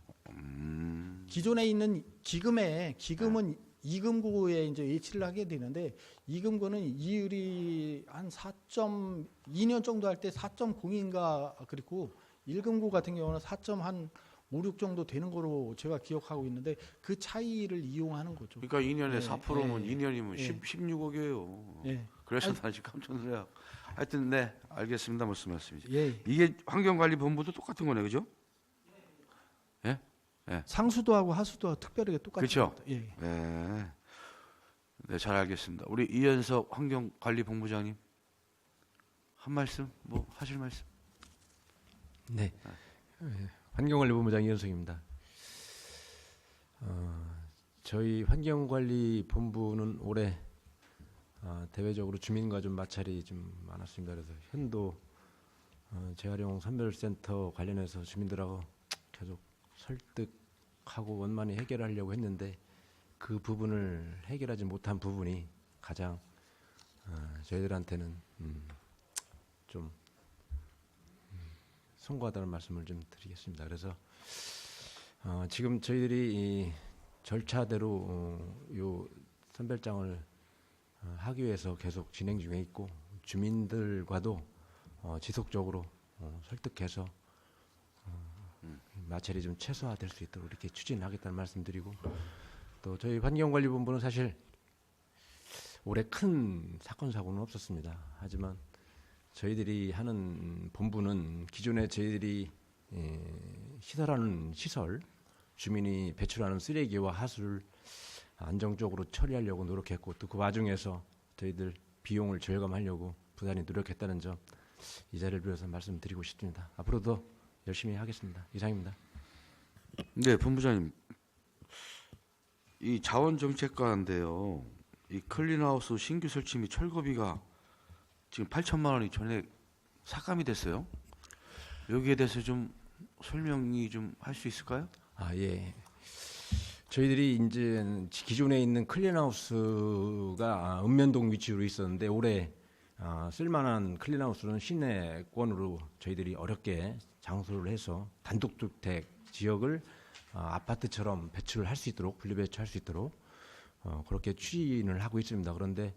기존에 있는 기금은 이금고에 이제 예치를 하게 되는데 이금고는 이율이 한 4.2년 정도 할 때 4.0인가 그리고 1금고 같은 경우는 4.56 정도 되는 거로 제가 기억하고 있는데 그 차이를 이용하는 거죠. 그러니까 2년에 네, 4%면 네. 2년이면 네. 16억이에요. 네. 그래서 나 지금 깜짝 놀래요. 하여튼 네, 알겠습니다. 무슨 말씀이죠? 예. 이게 환경관리본부도 똑같은 거네, 그죠? 예? 예. 상수도하고 하수도와 특별하게 똑같죠. 그렇죠. 예. 네, 잘 알겠습니다. 우리 이현석 환경관리본부장님 한 말씀, 뭐 하실 말씀? 네, 환경관리본부장 이현석입니다. 저희 환경관리본부는 올해 대외적으로 주민과 좀 마찰이 좀 많았습니다. 그래서 현도 재활용 선별센터 관련해서 주민들하고 계속 설득하고 원만히 해결하려고 했는데 그 부분을 해결하지 못한 부분이 가장 저희들한테는 좀 송구하다는 말씀을 좀 드리겠습니다. 그래서 지금 저희들이 이 절차대로 요 선별장을 하기 위해서 계속 진행 중에 있고 주민들과도 지속적으로 설득해서 마찰이 좀 최소화될 수 있도록 이렇게 추진하겠다는 말씀드리고 또 저희 환경관리본부는 사실 올해 큰 사건 사고는 없었습니다. 하지만 저희들이 하는 본부는 기존에 저희들이 시설하는 시설, 주민이 배출하는 쓰레기와 하수를 안정적으로 처리하려고 노력했고 또 그 와중에서 저희들 비용을 절감하려고 부단히 노력했다는 점 이 자리를 빌어서 말씀드리고 싶습니다. 앞으로도 열심히 하겠습니다. 이상입니다. 네, 본부장님. 이 자원정책과인데요. 이 클린하우스 신규 설치 및 철거비가 지금 8천만 원이 전에 삭감이 됐어요. 여기에 대해서 좀 설명이 좀 할 수 있을까요? 예. 저희들이 이제 기존에 있는 클린하우스가 읍면동 위치로 있었는데 올해 쓸만한 클린하우스는 시내권으로 저희들이 어렵게 장소를 해서 단독주택 지역을 아파트처럼 배출을 할 수 있도록 분리배출할 수 있도록 그렇게 추진을 하고 있습니다. 그런데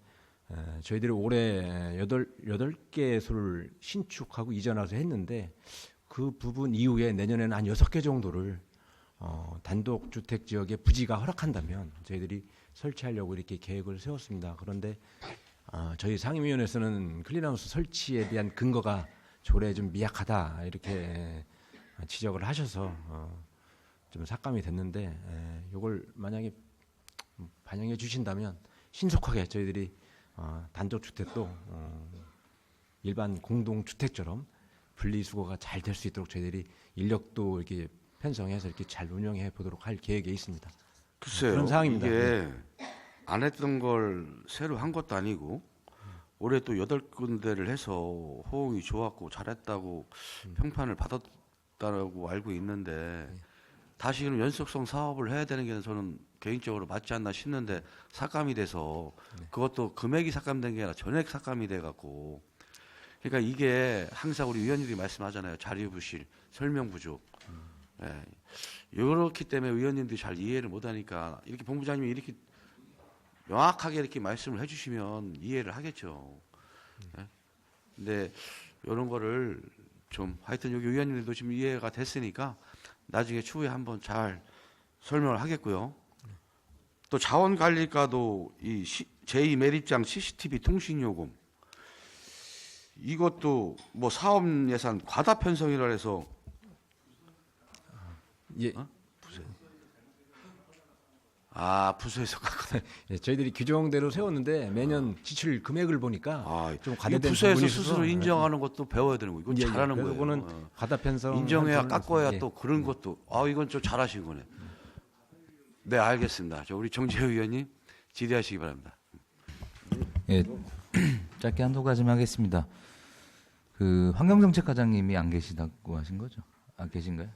저희들이 올해 8개소를 신축하고 이전해서 했는데 그 부분 이후에 내년에는 한 6개 정도를 단독주택 지역에 부지가 허락한다면 저희들이 설치하려고 이렇게 계획을 세웠습니다. 그런데 저희 상임위원회에서는 클린하우스 설치에 대한 근거가 조례에 좀 미약하다 이렇게 지적을 하셔서 좀 삭감이 됐는데 이걸 만약에 반영해 주신다면 신속하게 저희들이 단독주택도 일반 공동주택처럼 분리수거가 잘 될 수 있도록 저희들이 인력도 이렇게 편성해서 이렇게 잘 운영해 보도록 할 계획에 있습니다. 글쎄요. 그런 상황입니다. 이게 안 했던 걸 새로 한 것도 아니고 올해 또 8군데를 해서 호응이 좋았고 잘했다고 평판을 받았다고 알고 있는데 다시는 연속성 사업을 해야 되는 게 저는 개인적으로 맞지 않나 싶는데 삭감이 돼서 그것도 금액이 삭감된 게 아니라 전액 삭감이 돼갖고 그러니까 이게 항상 우리 의원님들이 말씀하잖아요. 자료 부실, 설명 부족. 예. 이렇기 때문에 의원님들이 잘 이해를 못하니까 이렇게 본부장님이 이렇게 명확하게 이렇게 말씀을 해주시면 이해를 하겠죠. 예. 근데 이런 거를 좀 하여튼 여기 의원님들도 지금 이해가 됐으니까 나중에 추후에 한번 잘 설명을 하겠고요. 또 자원관리과도 이 제2매립장 CCTV 통신요금 이것도 뭐 사업 예산 과다 편성이라 해서 예. 부서에서 예, 저희들이 규정대로 세웠는데 매년 지출 금액을 보니까 좀 이 과대된 부서에서 부분이 있어서 스스로 인정하는 것도 배워야 되는 거고 이건 예, 잘하는 거예요. 그거는 과다 편성 인정해야 깎아야 예. 또 그런 것도 이건 좀 잘하신 거네. 네, 알겠습니다. 우리 정재호 의원님 질의하시기 바랍니다. 예, 짧게 한두 가지만 하겠습니다. 그 환경정책과장님이 안 계시다고 하신 거죠? 안 계신가요?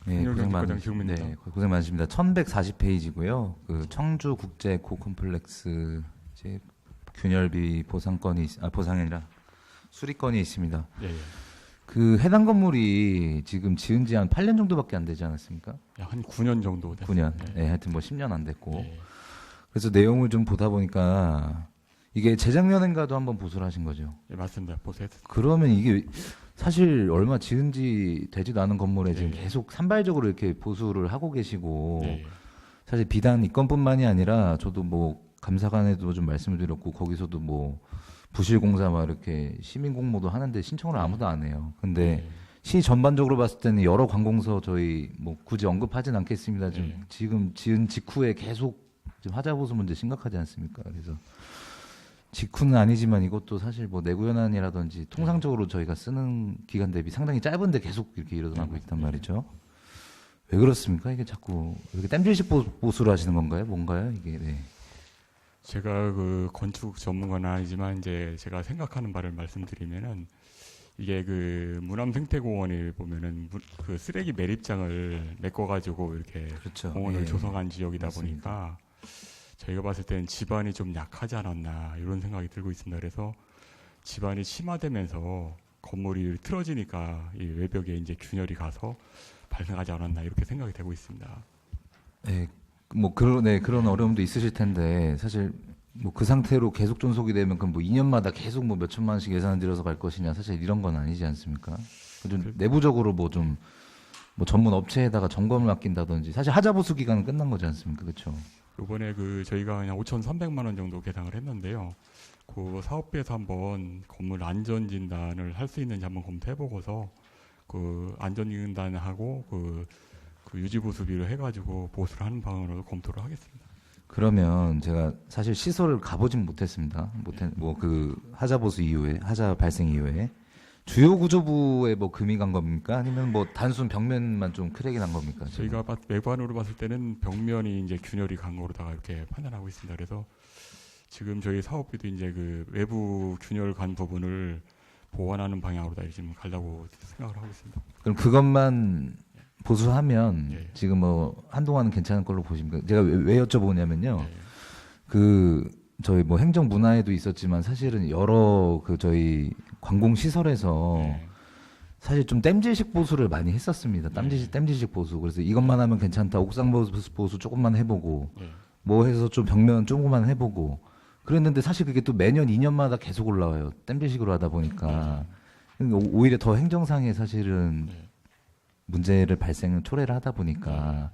네, 고생 많으십니다. 1140페이지고요. 그 청주 국제 고콤플렉스 이제 균열비 보상건이 보상이 아니라 수리건이 있습니다. 예, 예. 그 해당 건물이 지금 지은 지 한 8년 정도밖에 안 되지 않았습니까? 한 9년 정도 됐어요. 9년. 예. 네, 하여튼 뭐 10년 안 됐고. 예. 그래서 내용을 좀 보다 보니까 이게 재작년인가도 한번 보수를 하신 거죠? 예, 맞습니다. 보수했습니다. 그러면 이게 사실 얼마 지은 지 되지도 않은 건물에 지금 계속 산발적으로 이렇게 보수를 하고 계시고 사실 비단 이 건뿐만이 아니라 저도 뭐 감사관에도 좀 말씀을 드렸고 거기서도 뭐 부실공사 막 이렇게 시민공모도 하는데 신청을 아무도 안 해요. 근데 시 전반적으로 봤을 때는 여러 관공서 저희 뭐 굳이 언급하진 않겠습니다. 지금 지은 직후에 계속 지금 하자보수 문제 심각하지 않습니까? 그래서 직후는 아니지만 이것도 사실 뭐 내구현안이라든지 통상적으로 저희가 쓰는 기간 대비 상당히 짧은데 계속 이렇게 일어나고 있단 말이죠. 왜 그렇습니까? 이게 자꾸 이렇게 땜질식 보수를 하시는 건가요? 뭔가요? 이게 네. 제가 그 건축 전문가는 아니지만 이제 제가 생각하는 바를 말씀드리면은 이게 그 문암생태공원에 보면은 그 쓰레기 매립장을 메꿔가지고 이렇게 공원을 조성한 지역이다 보니까 저희가 봤을 때는 집안이 좀 약하지 않았나 이런 생각이 들고 있습니다. 그래서 집안이 심화되면서 건물이 틀어지니까 이 외벽에 이제 균열이 가서 발생하지 않았나 이렇게 생각이 되고 있습니다. 네, 뭐 그런 어려움도 있으실 텐데 사실 뭐 그 상태로 계속 존속이 되면 그럼 뭐 2년마다 계속 뭐 몇 천만 원씩 예산을 들여서 갈 것이냐 사실 이런 건 아니지 않습니까? 좀 내부적으로 뭐 좀 뭐 전문 업체에다가 점검을 맡긴다든지 사실 하자보수 기간은 끝난 거지 않습니까? 그렇죠? 이번에 그 저희가 그냥 5,300만 원 정도 계상을 했는데요. 그 사업비에서 한번 건물 안전 진단을 할 수 있는지 한번 검토해보고서 그 안전 진단하고 그 유지 보수비를 해가지고 보수를 하는 방안으로 검토를 하겠습니다. 그러면 제가 사실 시설을 가보진 못했습니다. 뭐 그 하자 보수 이후에 하자 발생 이후에 주요 구조부에 뭐 금이 간 겁니까? 아니면 뭐 단순 벽면만 좀 크랙이 난 겁니까? 저희가 외관으로 봤을 때는 벽면이 이제 균열이 간 거로다가 이렇게 판단하고 있습니다. 그래서 지금 저희 사업비도 이제 그 외부 균열 간 부분을 보완하는 방향으로 다 지금 가려고 생각을 하고 있습니다. 그럼 그것만 보수하면 지금 뭐 한동안은 괜찮을 걸로 보십니까? 제가 왜 여쭤보냐면요. 그 저희 뭐 행정 문화에도 있었지만 사실은 여러 그 저희 관공 시설에서 사실 좀 땜질식 보수를 많이 했었습니다. 땜질식 보수. 그래서 이것만 하면 괜찮다. 옥상 보수 조금만 해보고 뭐 해서 좀 벽면 조금만 해보고 그랬는데 사실 그게 또 매년 2년마다 계속 올라와요. 땜질식으로 하다 보니까 오히려 더 행정상에 사실은 문제를 초래를 하다 보니까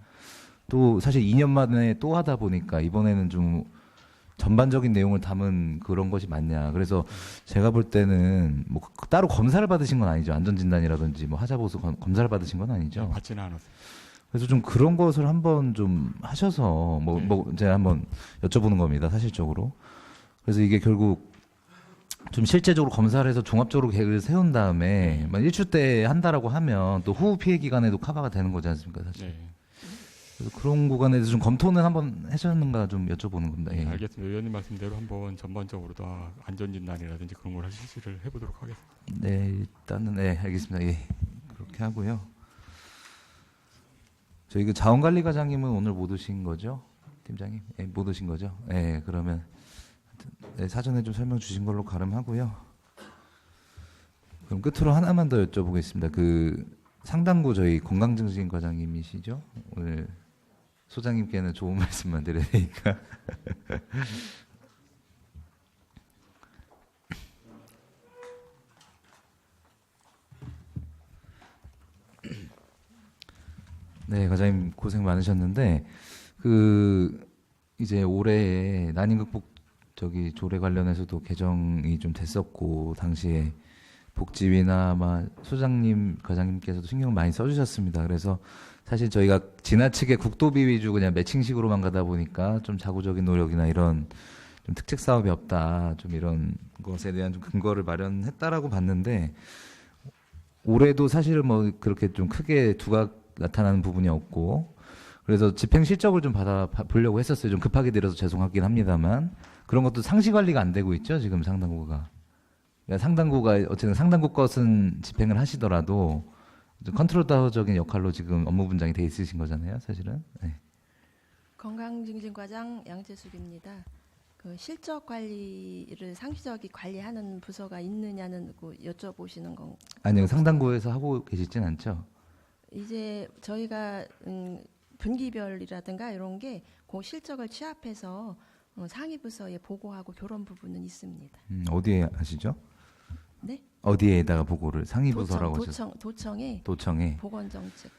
또 사실 2년 만에 또 하다 보니까 이번에는 좀 전반적인 내용을 담은 그런 것이 맞냐. 그래서 제가 볼 때는 뭐 따로 검사를 받으신 건 아니죠. 안전진단이라든지 뭐 하자보수 검사를 받으신 건 아니죠. 받지는 않았어요. 그래서 좀 그런 것을 한번 좀 하셔서 뭐 제가 한번 여쭤보는 겁니다. 사실적으로. 그래서 이게 결국 좀 실제적으로 검사를 해서 종합적으로 계획을 세운 다음에 일주 때 한다라고 하면 또 후후 피해 기간에도 커버가 되는 거지 않습니까, 사실. 그래서 그런 구간에 대해서 좀 검토는 한번 하셨는가 좀 여쭤보는 겁니다. 예. 알겠습니다. 의원님 말씀대로 한번 전반적으로 다 안전진단이라든지 그런 걸 실시를 해보도록 하겠습니다. 네, 일단은 네, 알겠습니다. 예, 그렇게 하고요. 저희 그 자원관리과장님은 오늘 못 오신 거죠, 팀장님? 예, 못 오신 거죠? 예, 그러면 네, 사전에 좀 설명 주신 걸로 가름하고요. 그럼 끝으로 하나만 더 여쭤보겠습니다. 그 상당구 저희 건강증진과장님이시죠? 오늘 소장님께는 좋은 말씀만 드려야 되니까. 네, 과장님 고생 많으셨는데 그 이제 올해 난임 극복 저기 조례 관련해서도 개정이 좀 됐었고 당시에 복지위나 아마 소장님, 과장님께서도 신경을 많이 써주셨습니다. 그래서 사실 저희가 지나치게 국도비 위주 그냥 매칭식으로만 가다 보니까 좀 자구적인 노력이나 이런 좀 특색 사업이 없다, 좀 이런 것에 대한 좀 근거를 마련했다라고 봤는데 올해도 사실은 뭐 그렇게 좀 크게 두각 나타나는 부분이 없고 그래서 집행 실적을 좀 받아 보려고 했었어요. 좀 급하게 드려서 죄송하긴 합니다만 그런 것도 상시 관리가 안 되고 있죠, 지금 상당구가. 그러니까 상당구가 어쨌든 상당구 것은 집행을 하시더라도 컨트롤 타워적인 역할로 지금 업무 분장이 돼 있으신 거잖아요, 사실은. 네. 건강증진과장 양재숙입니다. 그 실적 관리를 상시적이 관리하는 부서가 있느냐는 그 여쭤보시는 건 아니요, 상당구에서 하고 계시진 않죠. 이제 저희가 분기별이라든가 이런 게 그 실적을 취합해서 상위 부서에 보고하고 그런 부분은 있습니다. 어디에 하시죠? 네? 어디에다가 보고를 상위 부서라고 하셨어요? 도청에 보건정책.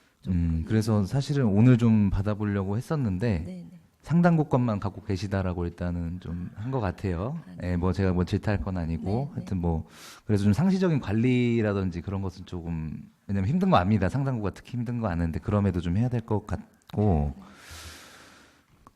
그래서 사실은 오늘 좀 받아보려고 했었는데 네네. 상당구 것만 갖고 계시다라고 일단은 좀 한 것 같아요. 예, 뭐 제가 뭐 질타할 건 아니고 네, 하여튼 뭐 그래서 좀 상시적인 관리라든지 그런 것은 조금 왜냐면 힘든 거 압니다. 상당구가 특히 힘든 거 아는데 그럼에도 좀 해야 될 것 같고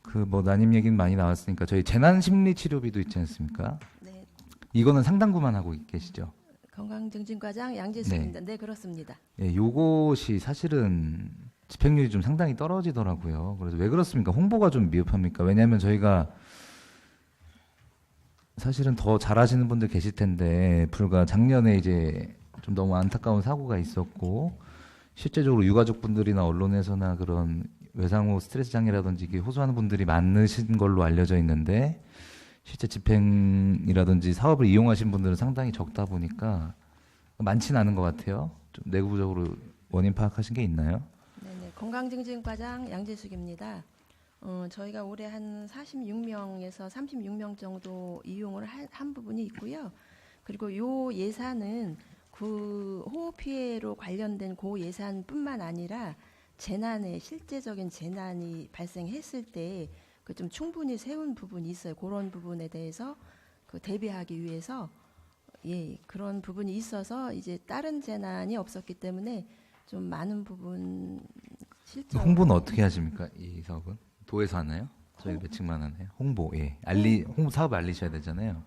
그 뭐 난임 얘기는 많이 나왔으니까 저희 재난심리치료비도 있지 않습니까? 네. 이거는 상당구만 하고 계시죠? 건강증진과장 양재숙입니다. 네, 그렇습니다. 예, 요것이 사실은 집행률이 좀 상당히 떨어지더라고요. 그래서 왜 그렇습니까? 홍보가 좀 미흡합니까? 왜냐하면 저희가 사실은 더 잘하시는 분들 계실 텐데 불과 작년에 이제 좀 너무 안타까운 사고가 있었고 실제적으로 유가족분들이나 언론에서나 그런 외상후 스트레스 장애라든지 이게 호소하는 분들이 많으신 걸로 알려져 있는데 실제 집행이라든지 사업을 이용하신 분들은 상당히 적다 보니까 많지는 않은 것 같아요. 좀 내부적으로 원인 파악하신 게 있나요? 네네. 건강증진과장 양재숙입니다. 저희가 올해 한 46명에서 36명 정도 이용을 한 부분이 있고요. 그리고 요 예산은 그 호흡 피해로 관련된 그 예산뿐만 아니라 재난에 실제적인 재난이 발생했을 때 그 좀 충분히 세운 부분이 있어요. 그런 부분에 대해서 그 대비하기 위해서 예 그런 부분이 있어서 이제 다른 재난이 없었기 때문에 좀 많은 부분 실적 홍보는 어떻게 하십니까? 이 사업은 도에서 하나요? 저희 매칭만 하나요? 홍보 예 홍보 사업 알리셔야 되잖아요.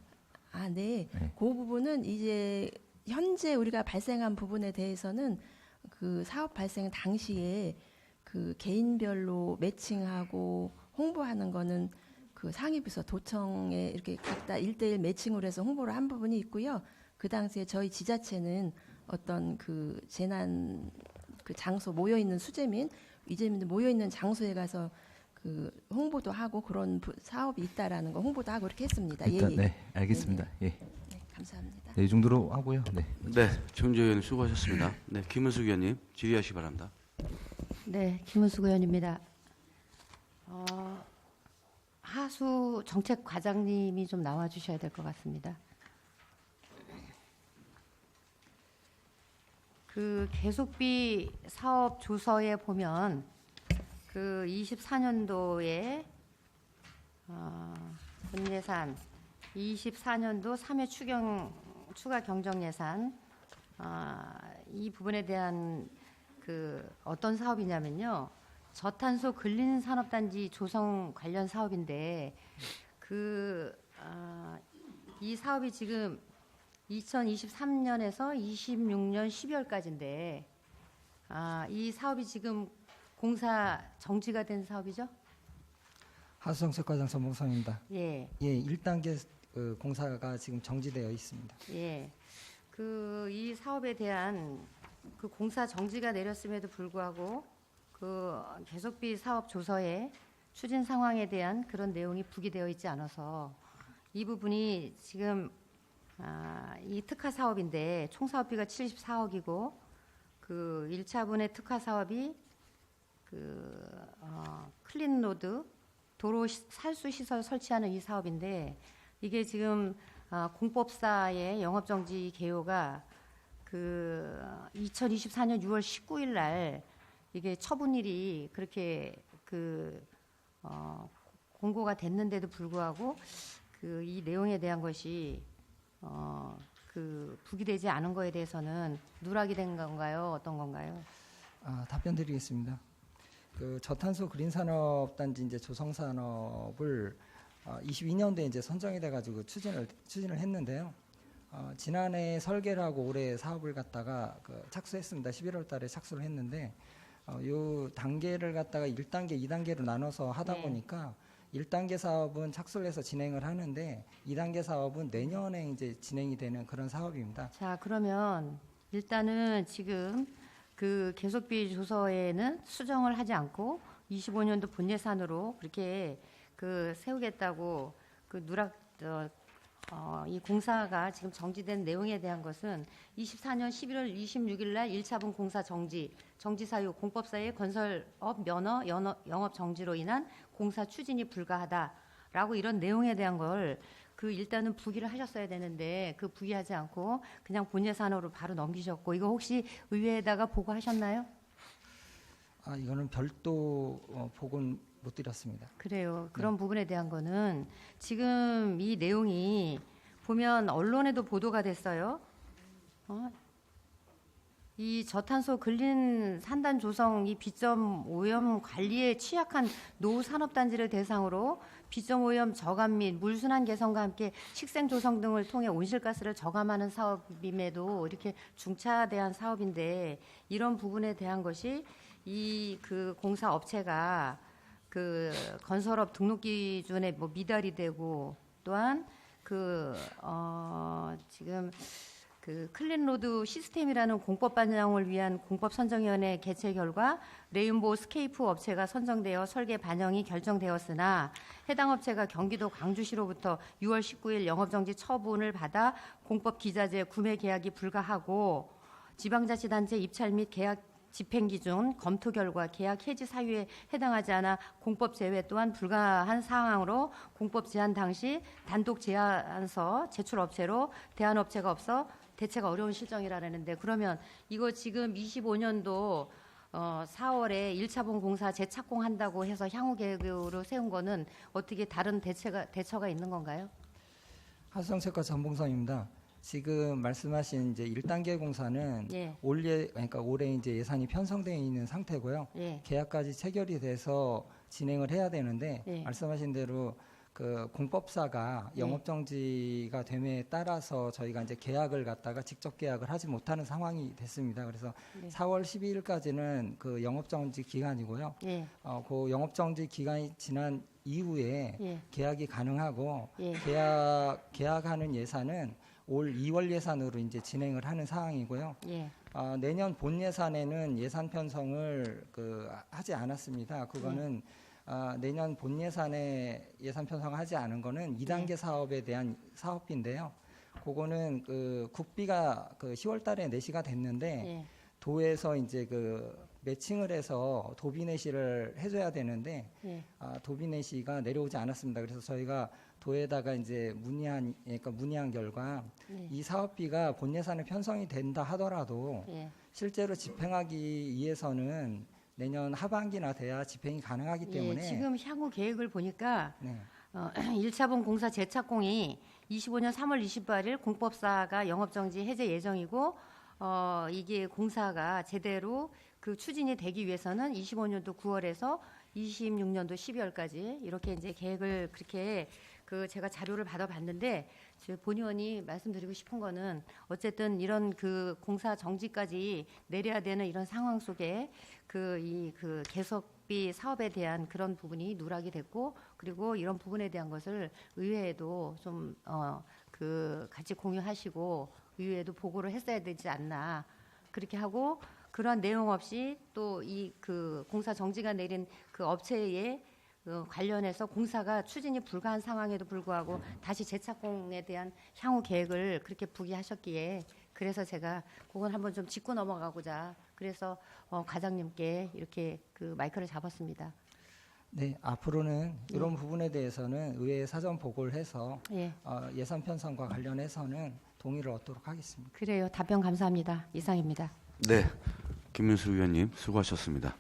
아 네. 네. 그 부분은 이제 현재 우리가 발생한 부분에 대해서는 그 사업 발생 당시에 그 개인별로 매칭하고 홍보하는 거는 그 상위부서 도청에 이렇게 각자 1대1 매칭으로 해서 홍보를 한 부분이 있고요. 그 당시에 저희 지자체는 어떤 그 재난 그 장소 모여 있는 수재민, 이재민들 모여 있는 장소에 가서 그 홍보도 하고 그런 사업이 있다라는 거 홍보도 하고 이렇게 했습니다. 일단 예, 예. 네 알겠습니다. 예. 네, 감사합니다. 네, 이 정도로 하고요. 네. 네, 정재 의원님 수고하셨습니다. 네, 김은숙 의원님 질의하시기 바랍니다. 네, 김은숙 의원입니다. 하수 정책 과장님이 좀 나와 주셔야 될 것 같습니다. 그 계속비 사업 조서에 보면 그 24년도에 본 예산 24년도 3회 추가 경정 예산 이 부분에 대한 그 어떤 사업이냐면요. 저탄소 근린 산업단지 조성 관련 사업인데 이 사업이 지금 2023년에서 26년 12월까지인데 이 사업이 지금 공사 정지가 된 사업이죠? 하수정책과장 전봉성입니다. 예. 예, 1단계 공사가 지금 정지되어 있습니다. 예. 이 사업에 대한 그 공사 정지가 내렸음에도 불구하고 그 계속비 사업 조서에 추진 상황에 대한 그런 내용이 부기되어 있지 않아서 이 부분이 지금 이 특화 사업인데 총 사업비가 74억이고 그 1차분의 특화 사업이 클린 로드 도로 살수 시설 설치하는 이 사업인데 이게 지금 공법사의 영업정지 개요가 2024년 6월 19일 날 이게 처분일이 그렇게 공고가 됐는데도 불구하고 이 내용에 대한 것이 부기되지 않은 거에 대해서는 누락이 된 건가요? 어떤 건가요? 답변 드리겠습니다. 저탄소 그린산업단지 이제 조성산업을 22년도에 이제 선정이 돼가지고 추진을 했는데요. 지난해 설계를 하고 올해 사업을 갖다가 착수했습니다. 11월달에 착수를 했는데 요 단계를 갖다가 1단계, 2단계로 나눠서 하다 보니까 1단계 사업은 착수를 해서 진행을 하는데 2단계 사업은 내년에 이제 진행이 되는 그런 사업입니다. 자, 그러면 일단은 지금 그 계속비 조서에는 수정을 하지 않고 25년도 본 예산으로 그렇게 세우겠다고 이 공사가 지금 정지된 내용에 대한 것은 24년 11월 26일 날 1차분 공사 정지 사유 공법사의 건설업 면허 영업 정지로 인한 공사 추진이 불가하다라고 이런 내용에 대한 걸 일단은 부기를 하셨어야 되는데 부기하지 않고 그냥 본 예산으로 바로 넘기셨고 이거 혹시 의회에다가 보고하셨나요? 이거는 별도 보고는 못 드렸습니다. 그래요. 그런 부분에 대한 거는 지금 이 내용이 보면 언론에도 보도가 됐어요. 이 저탄소 근린 산단 조성 이 비점 오염 관리에 취약한 노후 산업단지를 대상으로 비점 오염 저감 및 물순환 개선과 함께 식생 조성 등을 통해 온실가스를 저감하는 사업임에도 이렇게 중차대한 사업인데 이런 부분에 대한 것이 이 공사 업체가 건설업 등록 기준에 미달이 되고 또한 지금 클린로드 시스템이라는 공법 반영을 위한 공법 선정위원회 개최 결과 레인보우 스케이프 업체가 선정되어 설계 반영이 결정되었으나 해당 업체가 경기도 광주시로부터 6월 19일 영업정지 처분을 받아 공법 기자재 구매 계약이 불가하고 지방자치단체 입찰 및 계약 집행기준 검토 결과 계약 해지 사유에 해당하지 않아 공법 제외 또한 불가한 사항으로 공법 제한 당시 단독 제안서 제출 업체로 대안 업체가 없어 대체가 어려운 실정이라는데 그러면 이거 지금 25년도 4월에 1차분 공사 재착공한다고 해서 향후 계획으로 세운 거는 어떻게 다른 대처가 있는 건가요? 하수정책과 전봉성입니다. 지금 말씀하신 이제 1단계 공사는 그러니까 올해 이제 예산이 편성되어 있는 상태고요. 계약까지 체결이 돼서 진행을 해야 되는데 말씀하신 대로 공법사가 영업정지가 됨에 따라서 저희가 이제 계약을 갖다가 직접 계약을 하지 못하는 상황이 됐습니다. 그래서 4월 12일까지는 영업정지 기간이고요. 그 영업정지 기간이 지난 이후에 계약이 가능하고 계약하는 예산은 올 2월 예산으로 이제 진행을 하는 상황이고요. 내년 본 예산에는 예산 편성을 하지 않았습니다. 그거는 내년 본 예산에 예산 편성하지 않은 거는 2단계 사업에 대한 사업비인데요. 그거는 국비가 10월달에 내시가 됐는데 도에서 이제 매칭을 해서 도비 내시를 해줘야 되는데 도비 내시가 내려오지 않았습니다. 그래서 저희가 도에다가 이제 문의한 결과 이 사업비가 본 예산에 편성이 된다 하더라도 실제로 집행하기 위해서는 내년 하반기나 돼야 집행이 가능하기 때문에 지금 향후 계획을 보니까 1차분 공사 재착공이 25년 3월 28일 공법사가 영업정지 해제 예정이고 이게 공사가 제대로 추진이 되기 위해서는 25년도 9월에서 26년도 12월까지 이렇게 이제 계획을 그렇게 그 제가 자료를 받아봤는데 본 의원이 말씀드리고 싶은 거는 어쨌든 이런 그 공사 정지까지 내려야 되는 이런 상황 속에 그 계속비 사업에 대한 그런 부분이 누락이 됐고 그리고 이런 부분에 대한 것을 의회에도 좀 같이 공유하시고 의회에도 보고를 했어야 되지 않나 그렇게 하고 그런 내용 없이 또 이 그 공사 정지가 내린 그 업체에 관련해서 공사가 추진이 불가한 상황에도 불구하고 다시 재착공에 대한 향후 계획을 그렇게 부기하셨기에 그래서 제가 그건 한번 좀 짚고 넘어가고자 그래서 과장님께 이렇게 그 마이크를 잡았습니다. 네, 앞으로는 이런 부분에 대해서는 의회에 사전 보고를 해서 예산 편성과 관련해서는 동의를 얻도록 하겠습니다. 그래요. 답변 감사합니다. 이상입니다. 네, 김민수 의원님 수고하셨습니다.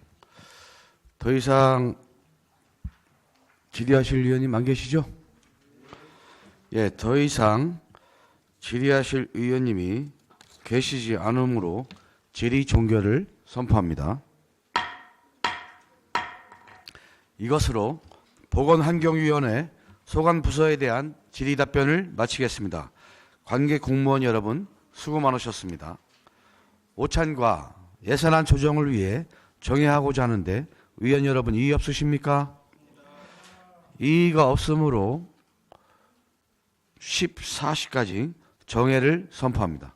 더 이상 질의하실 의원님 안 계시죠? 예, 더 이상 질의하실 의원님이 계시지 않으므로 질의 종결을 선포합니다. 이것으로 보건환경위원회 소관 부서에 대한 질의 답변을 마치겠습니다. 관계 공무원 여러분 수고 많으셨습니다. 오찬과 예산안 조정을 위해 정회하고자 하는데 의원 여러분 이의 없으십니까? 이의가 없으므로 14시까지 정회를 선포합니다.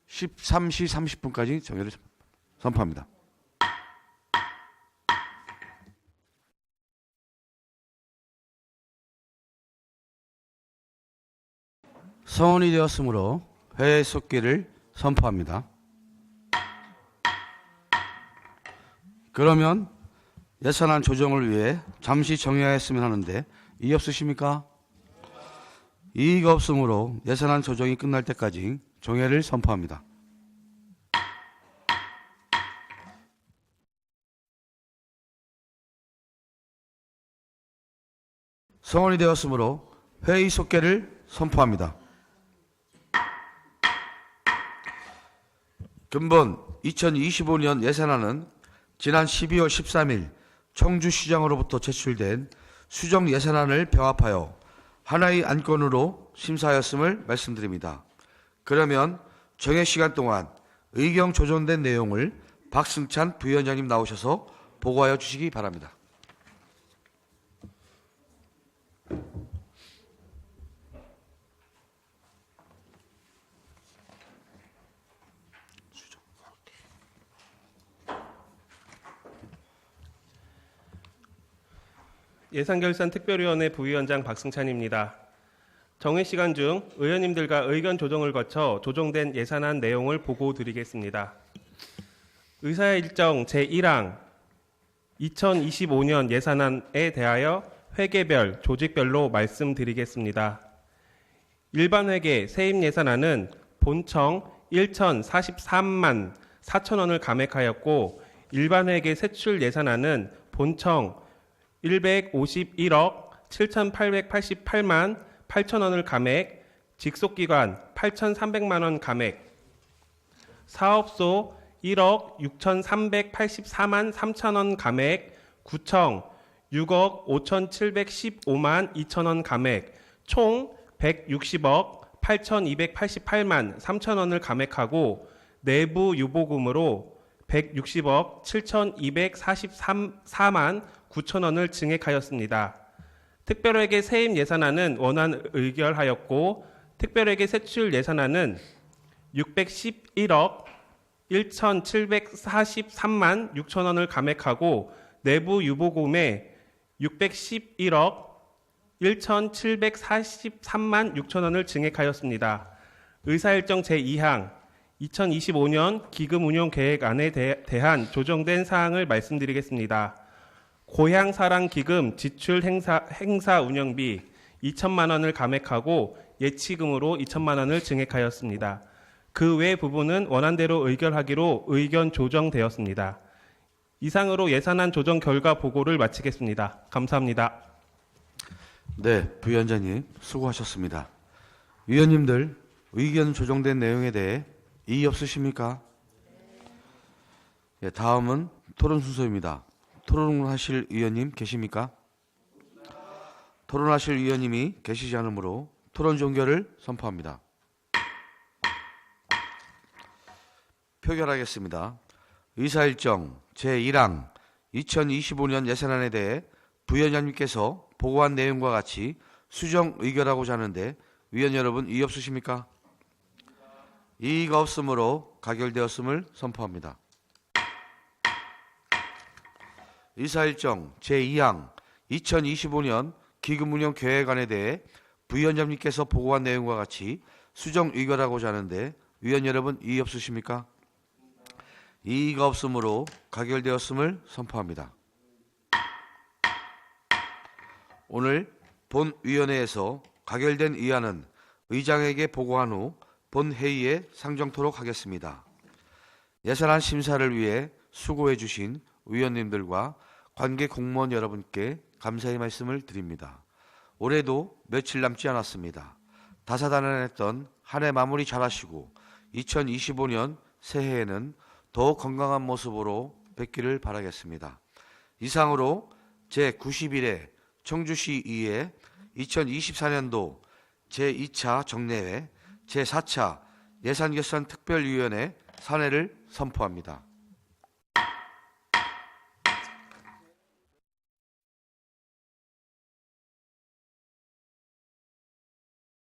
13시 30분까지 정회를 선포합니다. 성원이 되었으므로 회의 속기를 선포합니다. 그러면 예산안 조정을 위해 잠시 정회하였으면 하는데 이의 없으십니까? 이의가 없으므로 예산안 조정이 끝날 때까지 정회를 선포합니다. 성원이 되었으므로 회의 속개를 선포합니다. 근본 2025년 예산안은 지난 12월 13일 청주시장으로부터 제출된 수정 예산안을 병합하여 하나의 안건으로 심사하였음을 말씀드립니다. 그러면 정회 시간 동안 의견 조정된 내용을 박승찬 부위원장님 나오셔서 보고하여 주시기 바랍니다. 예산결산특별위원회 부위원장 박승찬입니다. 정회 시간 중 의원님들과 의견 조정을 거쳐 조정된 예산안 내용을 보고드리겠습니다. 의사일정 제1항 2025년 예산안에 대하여 회계별, 조직별로 말씀드리겠습니다. 일반 회계 세입 예산안은 본청 1,043만 4천 원을 감액하였고 일반 회계 세출 예산안은 본청 151억 7,888만 8천 원을 감액, 직속기관 8,300만 원 감액, 사업소 1억 6,384만 3천 원 감액, 구청 6억 5,715만 2천 원 감액, 총 160억 8,288만 3천 원을 감액하고 내부 유보금으로 160억 7,244만 9천 원을 증액하였습니다. 특별회계 세입 예산안은 원안 의결하였고 특별회계 세출 예산안은 611억 1,743만 6천 원을 감액하고 내부 유보금에 611억 1,743만 6천 원을 증액하였습니다. 의사일정 제2항 2025년 기금운용계획안에 대한 조정된 사항을 말씀드리겠습니다. 고향사랑기금 지출 행사 운영비 2천만 원을 감액하고 예치금으로 2천만 원을 증액하였습니다. 그 외 부분은 원안대로 의결하기로 의견 조정되었습니다. 이상으로 예산안 조정 결과 보고를 마치겠습니다. 감사합니다. 네, 부위원장님 수고하셨습니다. 위원님들 의견 조정된 내용에 대해 이의 없으십니까? 예, 다음은 토론 순서입니다. 토론을 하실 의원님 계십니까? 토론하실 위원님이 계시지 않으므로 토론 종결을 선포합니다. 표결하겠습니다. 의사일정 제1항 2025년 예산안에 대해 부위원장님께서 보고한 내용과 같이 수정 의결하고자 하는데 위원 여러분 이의 없으십니까? 이의가 없으므로 가결되었음을 선포합니다. 의사일정 제2항 2025년 기금운용 계획안에 대해 부위원장님께서 보고한 내용과 같이 수정 의결하고자 하는데 위원 여러분 이의 없으십니까? 이의가 없으므로 가결되었음을 선포합니다. 오늘 본위원회에서 가결된 의안은 의장에게 보고한 후 본회의에 상정토록 하겠습니다. 예산안 심사를 위해 수고해 주신 위원님들과 관계 공무원 여러분께 감사의 말씀을 드립니다. 올해도 며칠 남지 않았습니다. 다사다난했던 한 해 마무리 잘하시고 2025년 새해에는 더욱 건강한 모습으로 뵙기를 바라겠습니다. 이상으로 제91회 청주시 2회 2024년도 제2차 정례회 제4차 예산결산 특별위원회 산회를 선포합니다.